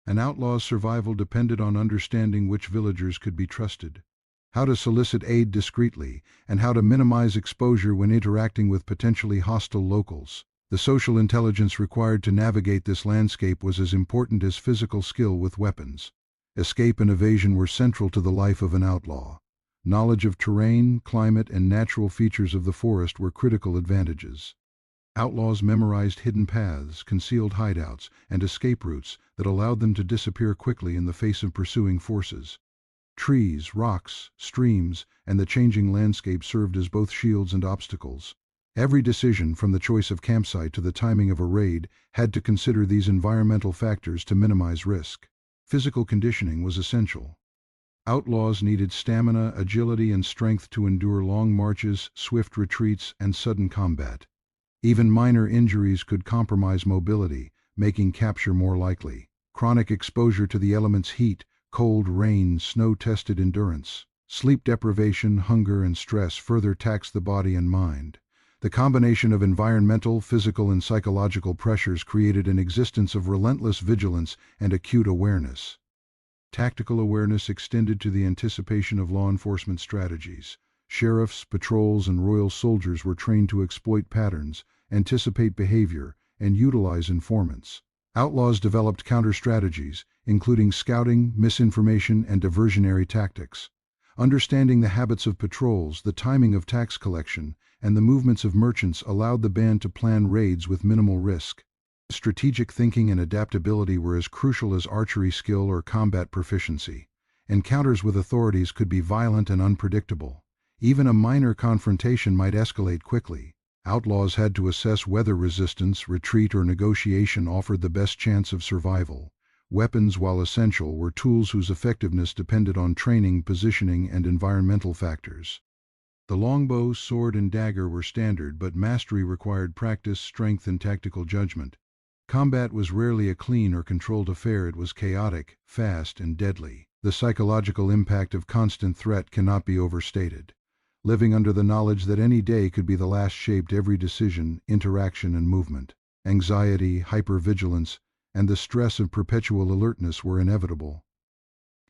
An outlaw's survival depended on understanding which villagers could be trusted, how to solicit aid discreetly, and how to minimize exposure when interacting with potentially hostile locals. The social intelligence required to navigate this landscape was as important as physical skill with weapons. Escape and evasion were central to the life of an outlaw. Knowledge of terrain, climate, and natural features of the forest were critical advantages. Outlaws memorized hidden paths, concealed hideouts, and escape routes that allowed them to disappear quickly in the face of pursuing forces. Trees, rocks, streams, and the changing landscape served as both shields and obstacles. Every decision, from the choice of campsite to the timing of a raid, had to consider these environmental factors to minimize risk. Physical conditioning was essential. Outlaws needed stamina, agility, and strength to endure long marches, swift retreats, and sudden combat. Even minor injuries could compromise mobility, making capture more likely. Chronic exposure to the elements' heat, cold, rain, snow tested endurance. Sleep deprivation, hunger, and stress further taxed the body and mind. The combination of environmental, physical, and psychological pressures created an existence of relentless vigilance and acute awareness. Tactical awareness extended to the anticipation of law enforcement strategies. Sheriffs, patrols, and royal soldiers were trained to exploit patterns, anticipate behavior, and utilize informants. Outlaws developed counter-strategies, including scouting, misinformation, and diversionary tactics. Understanding the habits of patrols, the timing of tax collection, and the movements of merchants allowed the band to plan raids with minimal risk. Strategic thinking and adaptability were as crucial as archery skill or combat proficiency. Encounters with authorities could be violent and unpredictable. Even a minor confrontation might escalate quickly. Outlaws had to assess whether resistance, retreat, or negotiation offered the best chance of survival. Weapons, while essential, were tools whose effectiveness depended on training, positioning, and environmental factors. The longbow, sword, and dagger were standard, but mastery required practice, strength, and tactical judgment. Combat was rarely a clean or controlled affair. It was chaotic, fast, and deadly. The psychological impact of constant threat cannot be overstated. Living under the knowledge that any day could be the last shaped every decision, interaction, and movement. Anxiety, hypervigilance, and the stress of perpetual alertness were inevitable.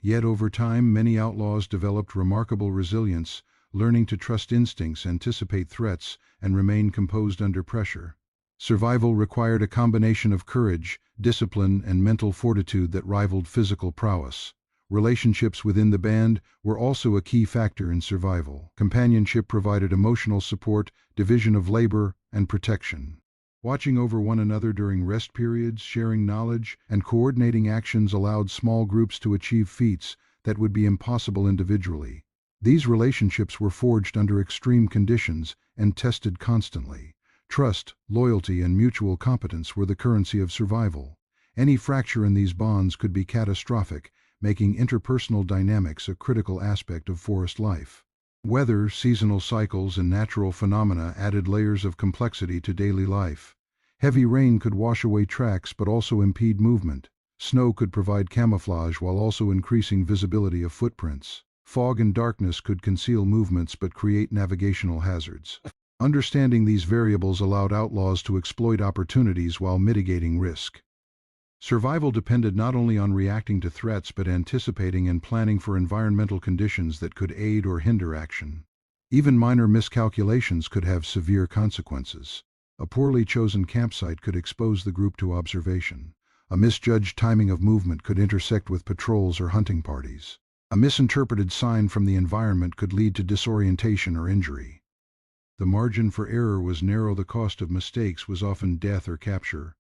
Yet over time, many outlaws developed remarkable resilience, learning to trust instincts, anticipate threats, and remain composed under pressure. Survival required a combination of courage, discipline, and mental fortitude that rivaled physical prowess. Relationships within the band were also a key factor in survival. Companionship provided emotional support, division of labor, and protection. Watching over one another during rest periods, sharing knowledge, and coordinating actions allowed small groups to achieve feats that would be impossible individually. These relationships were forged under extreme conditions and tested constantly. Trust, loyalty, and mutual competence were the currency of survival. Any fracture in these bonds could be catastrophic, making interpersonal dynamics a critical aspect of forest life. Weather, seasonal cycles, and natural phenomena added layers of complexity to daily life. Heavy rain could wash away tracks but also impede movement. Snow could provide camouflage while also increasing visibility of footprints. Fog and darkness could conceal movements but create navigational hazards. Understanding these variables allowed outlaws to exploit opportunities while mitigating risk. Survival depended not only on reacting to threats but anticipating and planning for environmental conditions that could aid or hinder action. Even minor miscalculations could have severe consequences. A poorly chosen campsite could expose the group to observation. A misjudged timing of movement could intersect with patrols or hunting parties. A misinterpreted sign from the environment could lead to disorientation or injury. The margin for error was narrow. The cost of mistakes was often death or capture.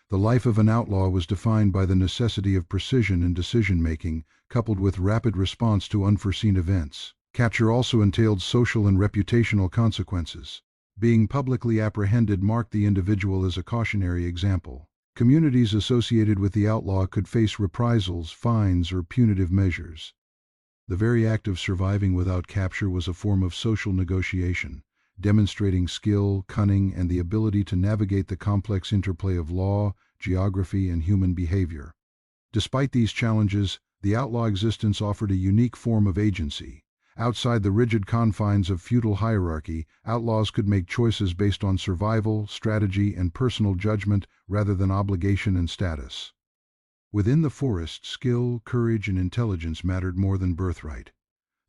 The life of an outlaw was defined by the necessity of precision in decision-making, coupled with rapid response to unforeseen events. Capture also entailed social and reputational consequences. Being publicly apprehended marked the individual as a cautionary example. Communities associated with the outlaw could face reprisals, fines, or punitive measures. The very act of surviving without capture was a form of social negotiation, demonstrating skill, cunning, and the ability to navigate the complex interplay of law, geography, and human behavior. Despite these challenges, the outlaw existence offered a unique form of agency. Outside the rigid confines of feudal hierarchy, outlaws could make choices based on survival, strategy, and personal judgment rather than obligation and status. Within the forest, skill, courage, and intelligence mattered more than birthright.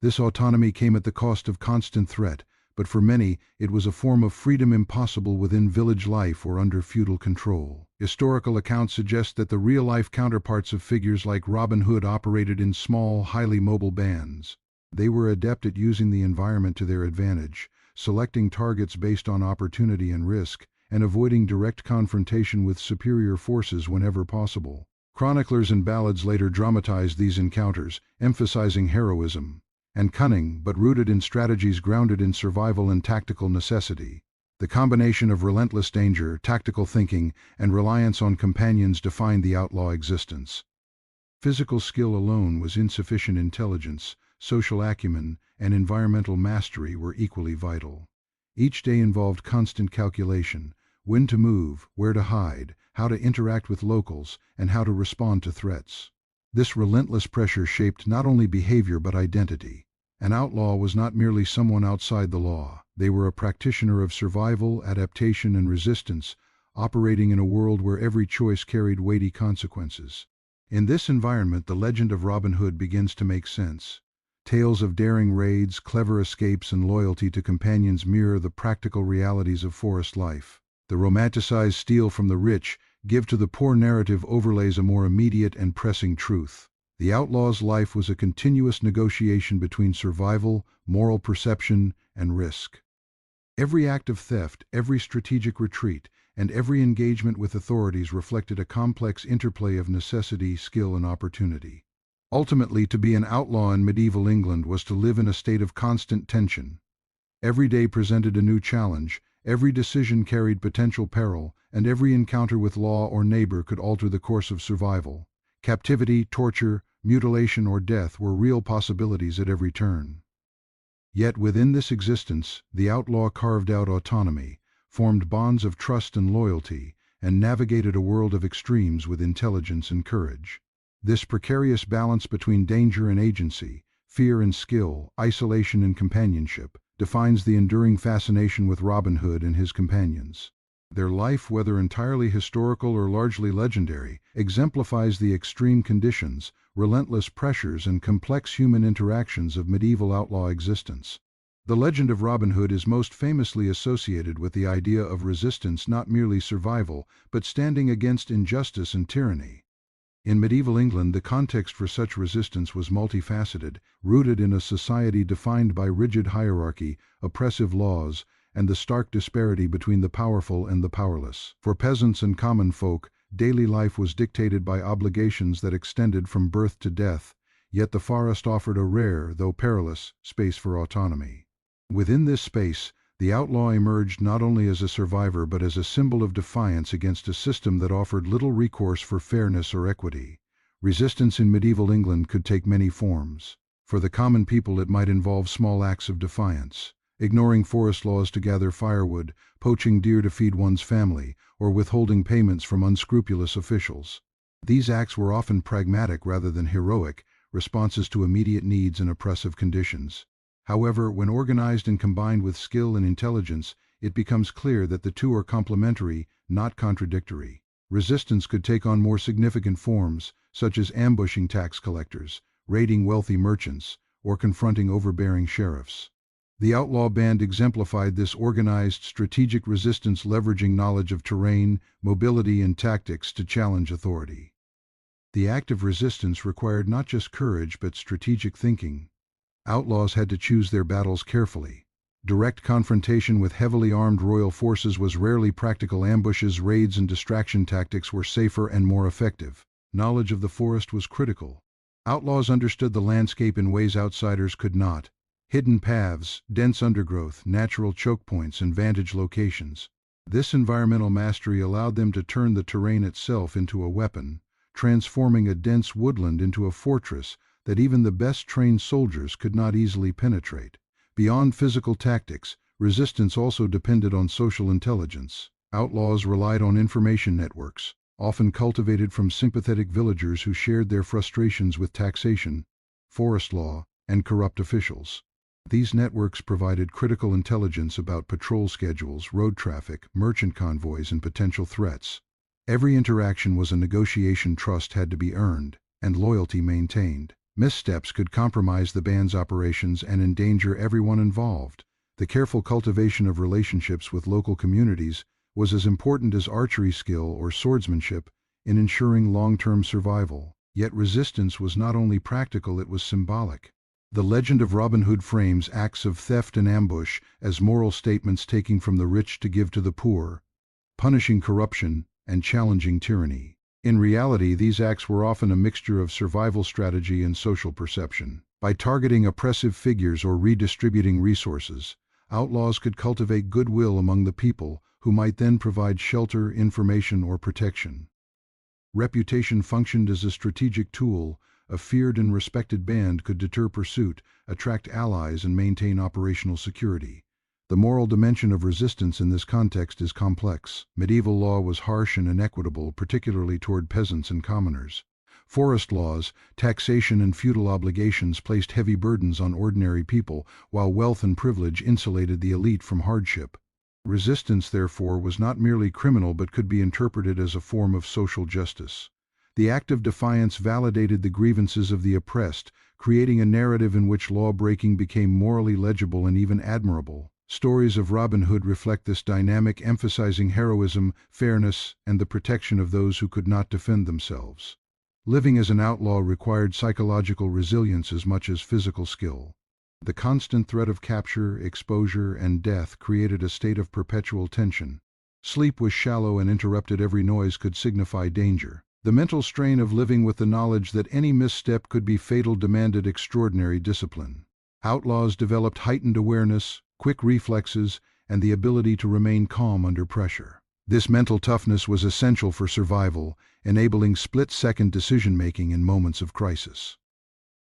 This autonomy came at the cost of constant threat, but for many, it was a form of freedom impossible within village life or under feudal control. Historical accounts suggest that the real-life counterparts of figures like Robin Hood operated in small, highly mobile bands. They were adept at using the environment to their advantage, selecting targets based on opportunity and risk, and avoiding direct confrontation with superior forces whenever possible. Chroniclers and ballads later dramatized these encounters, emphasizing heroism and cunning, but rooted in strategies grounded in survival and tactical necessity. The combination of relentless danger, tactical thinking, and reliance on companions defined the outlaw existence. Physical skill alone was insufficient. Intelligence, social acumen, and environmental mastery were equally vital. Each day involved constant calculation: when to move, where to hide, how to interact with locals, and how to respond to threats. This relentless pressure shaped not only behavior but identity. An outlaw was not merely someone outside the law. They were a practitioner of survival, adaptation, and resistance, operating in a world where every choice carried weighty consequences. In this environment, the legend of Robin Hood begins to make sense. Tales of daring raids, clever escapes, and loyalty to companions mirror the practical realities of forest life. The romanticized steal from the rich, give to the poor narrative overlays a more immediate and pressing truth. The outlaw's life was a continuous negotiation between survival, moral perception, and risk. Every act of theft, every strategic retreat, and every engagement with authorities reflected a complex interplay of necessity, skill, and opportunity. Ultimately, to be an outlaw in medieval England was to live in a state of constant tension. Every day presented a new challenge, every decision carried potential peril, and every encounter with law or neighbor could alter the course of survival. Captivity, torture, mutilation, or death were real possibilities at every turn. Yet within this existence, the outlaw carved out autonomy, formed bonds of trust and loyalty, and navigated a world of extremes with intelligence and courage. This precarious balance between danger and agency, fear and skill, isolation and companionship, defines the enduring fascination with Robin Hood and his companions. Their life, whether entirely historical or largely legendary, exemplifies the extreme conditions, relentless pressures, and complex human interactions of medieval outlaw existence. The legend of Robin Hood is most famously associated with the idea of resistance, not merely survival, but standing against injustice and tyranny. In medieval England, the context for such resistance was multifaceted, rooted in a society defined by rigid hierarchy, oppressive laws, and the stark disparity between the powerful and the powerless. For peasants and common folk, daily life was dictated by obligations that extended from birth to death, yet the forest offered a rare, though perilous, space for autonomy. Within this space, the outlaw emerged not only as a survivor but as a symbol of defiance against a system that offered little recourse for fairness or equity. Resistance in medieval England could take many forms. For the common people, it might involve small acts of defiance: ignoring forest laws to gather firewood, poaching deer to feed one's family, or withholding payments from unscrupulous officials. These acts were often pragmatic rather than heroic, responses to immediate needs and oppressive conditions. However, when organized and combined with skill and intelligence, it becomes clear that the two are complementary, not contradictory. Resistance could take on more significant forms, such as ambushing tax collectors, raiding wealthy merchants, or confronting overbearing sheriffs. The outlaw band exemplified this organized, strategic resistance, leveraging knowledge of terrain, mobility, and tactics to challenge authority. The act of resistance required not just courage but strategic thinking. Outlaws had to choose their battles carefully. Direct confrontation with heavily armed royal forces was rarely practical. Ambushes, raids, and distraction tactics were safer and more effective. Knowledge of the forest was critical. Outlaws understood the landscape in ways outsiders could not: hidden paths, dense undergrowth, natural choke points, and vantage locations. This environmental mastery allowed them to turn the terrain itself into a weapon, transforming a dense woodland into a fortress that even the best trained soldiers could not easily penetrate. Beyond physical tactics, resistance also depended on social intelligence. Outlaws relied on information networks, often cultivated from sympathetic villagers who shared their frustrations with taxation, forest law, and corrupt officials. These networks provided critical intelligence about patrol schedules, road traffic, merchant convoys, and potential threats. Every interaction was a negotiation. Trust had to be earned, and loyalty maintained. Missteps could compromise the band's operations and endanger everyone involved. The careful cultivation of relationships with local communities was as important as archery skill or swordsmanship in ensuring long-term survival. Yet resistance was not only practical, it was symbolic. The legend of Robin Hood frames acts of theft and ambush as moral statements, taking from the rich to give to the poor, punishing corruption, and challenging tyranny. In reality, these acts were often a mixture of survival strategy and social perception. By targeting oppressive figures or redistributing resources, outlaws could cultivate goodwill among the people, who might then provide shelter, information, or protection. Reputation functioned as a strategic tool. A feared and respected band could deter pursuit, attract allies, and maintain operational security. The moral dimension of resistance in this context is complex. Medieval law was harsh and inequitable, particularly toward peasants and commoners. Forest laws, taxation, and feudal obligations placed heavy burdens on ordinary people, while wealth and privilege insulated the elite from hardship. Resistance, therefore, was not merely criminal but could be interpreted as a form of social justice. The act of defiance validated the grievances of the oppressed, creating a narrative in which law-breaking became morally legible and even admirable. Stories of Robin Hood reflect this dynamic, emphasizing heroism, fairness, and the protection of those who could not defend themselves. Living as an outlaw required psychological resilience as much as physical skill. The constant threat of capture, exposure, and death created a state of perpetual tension. Sleep was shallow and interrupted. Every noise could signify danger. The mental strain of living with the knowledge that any misstep could be fatal demanded extraordinary discipline. Outlaws developed heightened awareness, quick reflexes, and the ability to remain calm under pressure. This mental toughness was essential for survival, enabling split-second decision-making in moments of crisis.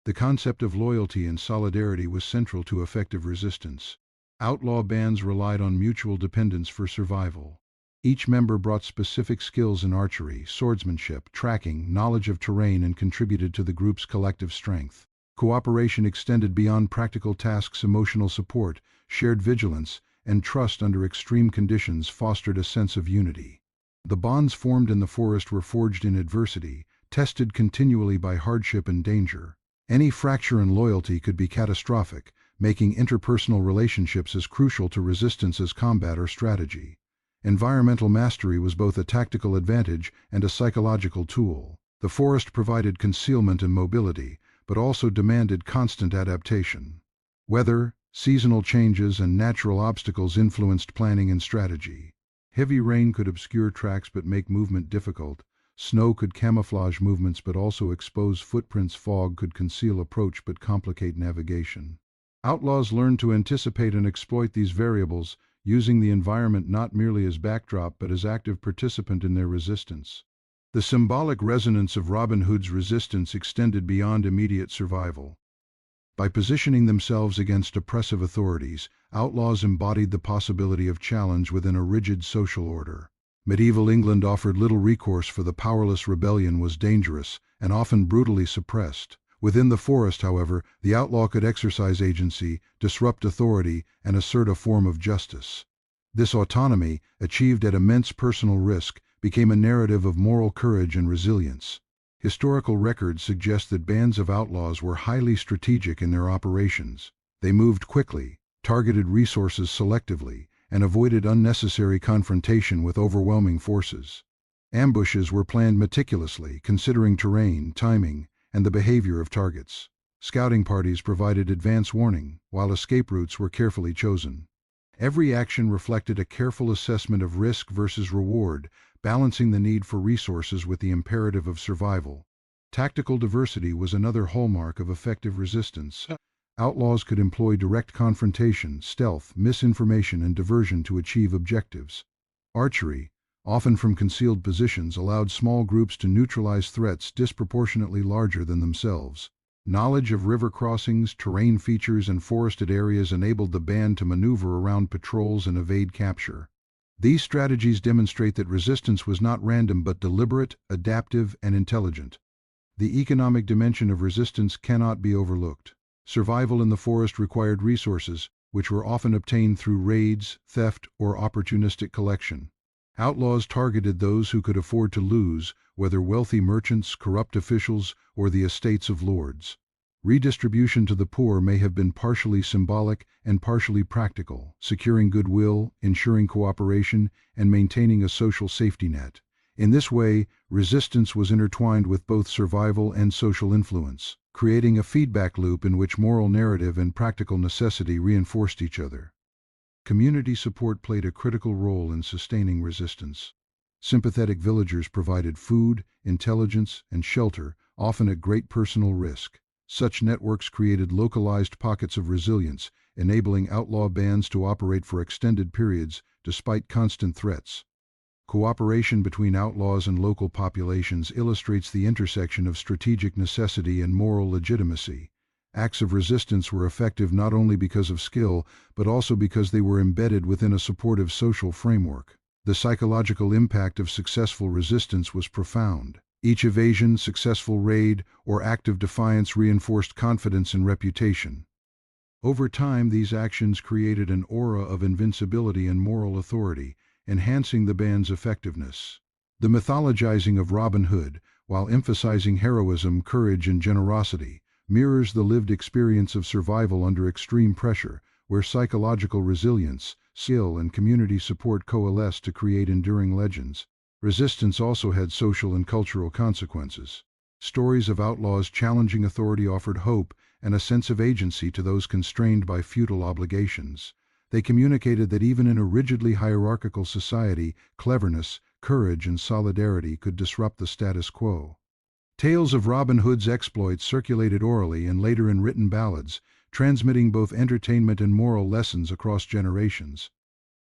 The concept of loyalty and solidarity was central to effective resistance. Outlaw bands relied on mutual dependence for survival. Each member brought specific skills in archery, swordsmanship, tracking, knowledge of terrain, and contributed to the group's collective strength. Cooperation extended beyond practical tasks. Emotional support, shared vigilance, and trust under extreme conditions fostered a sense of unity. The bonds formed in the forest were forged in adversity, tested continually by hardship and danger. Any fracture in loyalty could be catastrophic, making interpersonal relationships as crucial to resistance as combat or strategy. Environmental mastery was both a tactical advantage and a psychological tool. The forest provided concealment and mobility, but also demanded constant adaptation. Weather, seasonal changes, and natural obstacles influenced planning and strategy. Heavy rain could obscure tracks but make movement difficult. Snow could camouflage movements but also expose footprints. Fog could conceal approach but complicate navigation. Outlaws learned to anticipate and exploit these variables, using the environment not merely as backdrop but as active participant in their resistance. The symbolic resonance of Robin Hood's resistance extended beyond immediate survival. By positioning themselves against oppressive authorities, outlaws embodied the possibility of challenge within a rigid social order. Medieval England offered little recourse, for the powerless rebellion was dangerous and often brutally suppressed. Within the forest, however, the outlaw could exercise agency, disrupt authority, and assert a form of justice. This autonomy, achieved at immense personal risk, became a narrative of moral courage and resilience. Historical records suggest that bands of outlaws were highly strategic in their operations. They moved quickly, targeted resources selectively, and avoided unnecessary confrontation with overwhelming forces. Ambushes were planned meticulously, considering terrain, timing, and the behavior of targets. Scouting parties provided advance warning, while escape routes were carefully chosen. Every action reflected a careful assessment of risk versus reward, balancing the need for resources with the imperative of survival. Tactical diversity was another hallmark of effective resistance. Outlaws could employ direct confrontation, stealth, misinformation, and diversion to achieve objectives. Archery, often from concealed positions, allowed small groups to neutralize threats disproportionately larger than themselves. Knowledge of river crossings, terrain features, and forested areas enabled the band to maneuver around patrols and evade capture. These strategies demonstrate that resistance was not random but deliberate, adaptive, and intelligent. The economic dimension of resistance cannot be overlooked. Survival in the forest required resources, which were often obtained through raids, theft, or opportunistic collection. Outlaws targeted those who could afford to lose, whether wealthy merchants, corrupt officials, or the estates of lords. Redistribution to the poor may have been partially symbolic and partially practical, securing goodwill, ensuring cooperation, and maintaining a social safety net. In this way, resistance was intertwined with both survival and social influence, creating a feedback loop in which moral narrative and practical necessity reinforced each other. Community support played a critical role in sustaining resistance. Sympathetic villagers provided food, intelligence, and shelter, often at great personal risk. Such networks created localized pockets of resilience, enabling outlaw bands to operate for extended periods despite constant threats. Cooperation between outlaws and local populations illustrates the intersection of strategic necessity and moral legitimacy. Acts of resistance were effective not only because of skill, but also because they were embedded within a supportive social framework. The psychological impact of successful resistance was profound. Each evasion, successful raid, or act of defiance reinforced confidence and reputation. Over time, these actions created an aura of invincibility and moral authority, enhancing the band's effectiveness. The mythologizing of Robin Hood, while emphasizing heroism, courage, and generosity, mirrors the lived experience of survival under extreme pressure, where psychological resilience, skill, and community support coalesce to create enduring legends. Resistance also had social and cultural consequences. Stories of outlaws challenging authority offered hope and a sense of agency to those constrained by feudal obligations. They communicated that even in a rigidly hierarchical society, cleverness, courage, and solidarity could disrupt the status quo. Tales of Robin Hood's exploits circulated orally and later in written ballads, transmitting both entertainment and moral lessons across generations.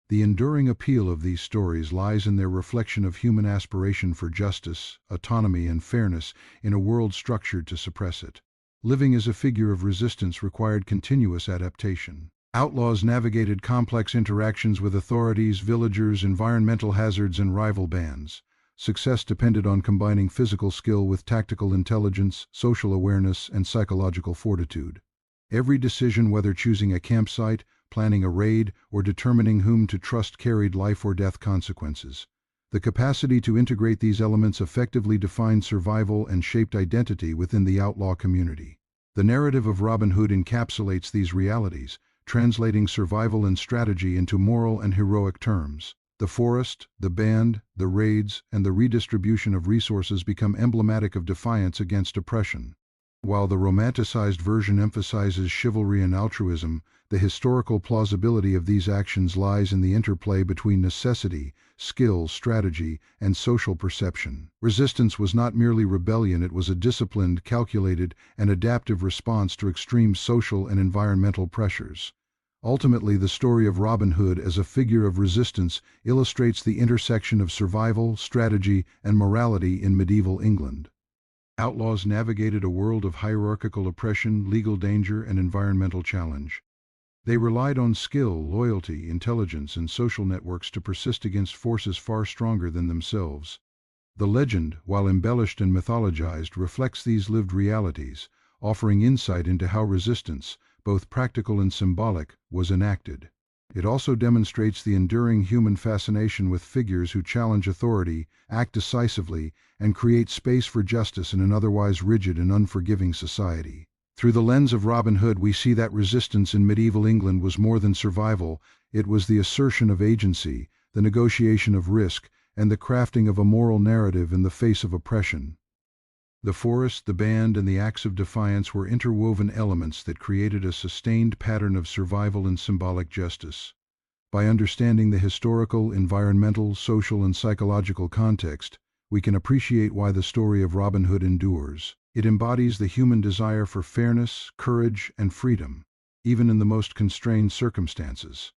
The enduring appeal of these stories lies in their reflection of human aspiration for justice, autonomy, and fairness in a world structured to suppress it. Living as a figure of resistance required continuous adaptation. Outlaws navigated complex interactions with authorities, villagers, environmental hazards, and rival bands. Success depended on combining physical skill with tactical intelligence, social awareness, and psychological fortitude. Every decision, whether choosing a campsite, planning a raid, or determining whom to trust, carried life or death consequences. The capacity to integrate these elements effectively defined survival and shaped identity within the outlaw community. The narrative of Robin Hood encapsulates these realities, translating survival and strategy into moral and heroic terms. The forest, the band, the raids, and the redistribution of resources become emblematic of defiance against oppression. While the romanticized version emphasizes chivalry and altruism, the historical plausibility of these actions lies in the interplay between necessity, skill, strategy, and social perception. Resistance was not merely rebellion, it was a disciplined, calculated, and adaptive response to extreme social and environmental pressures. Ultimately, the story of Robin Hood as a figure of resistance illustrates the intersection of survival, strategy, and morality in medieval England. Outlaws navigated a world of hierarchical oppression, legal danger, and environmental challenge. They relied on skill, loyalty, intelligence, and social networks to persist against forces far stronger than themselves. The legend, while embellished and mythologized, reflects these lived realities, offering insight into how resistance, both practical and symbolic, was enacted. It also demonstrates the enduring human fascination with figures who challenge authority, act decisively, and create space for justice in an otherwise rigid and unforgiving society. Through the lens of Robin Hood, we see that resistance in medieval England was more than survival. It was the assertion of agency, the negotiation of risk, and the crafting of a moral narrative in the face of oppression. The forest, the band, and the acts of defiance were interwoven elements that created a sustained pattern of survival and symbolic justice. By understanding the historical, environmental, social, and psychological context, we can appreciate why the story of Robin Hood endures. It embodies the human desire for fairness, courage, and freedom, even in the most constrained circumstances.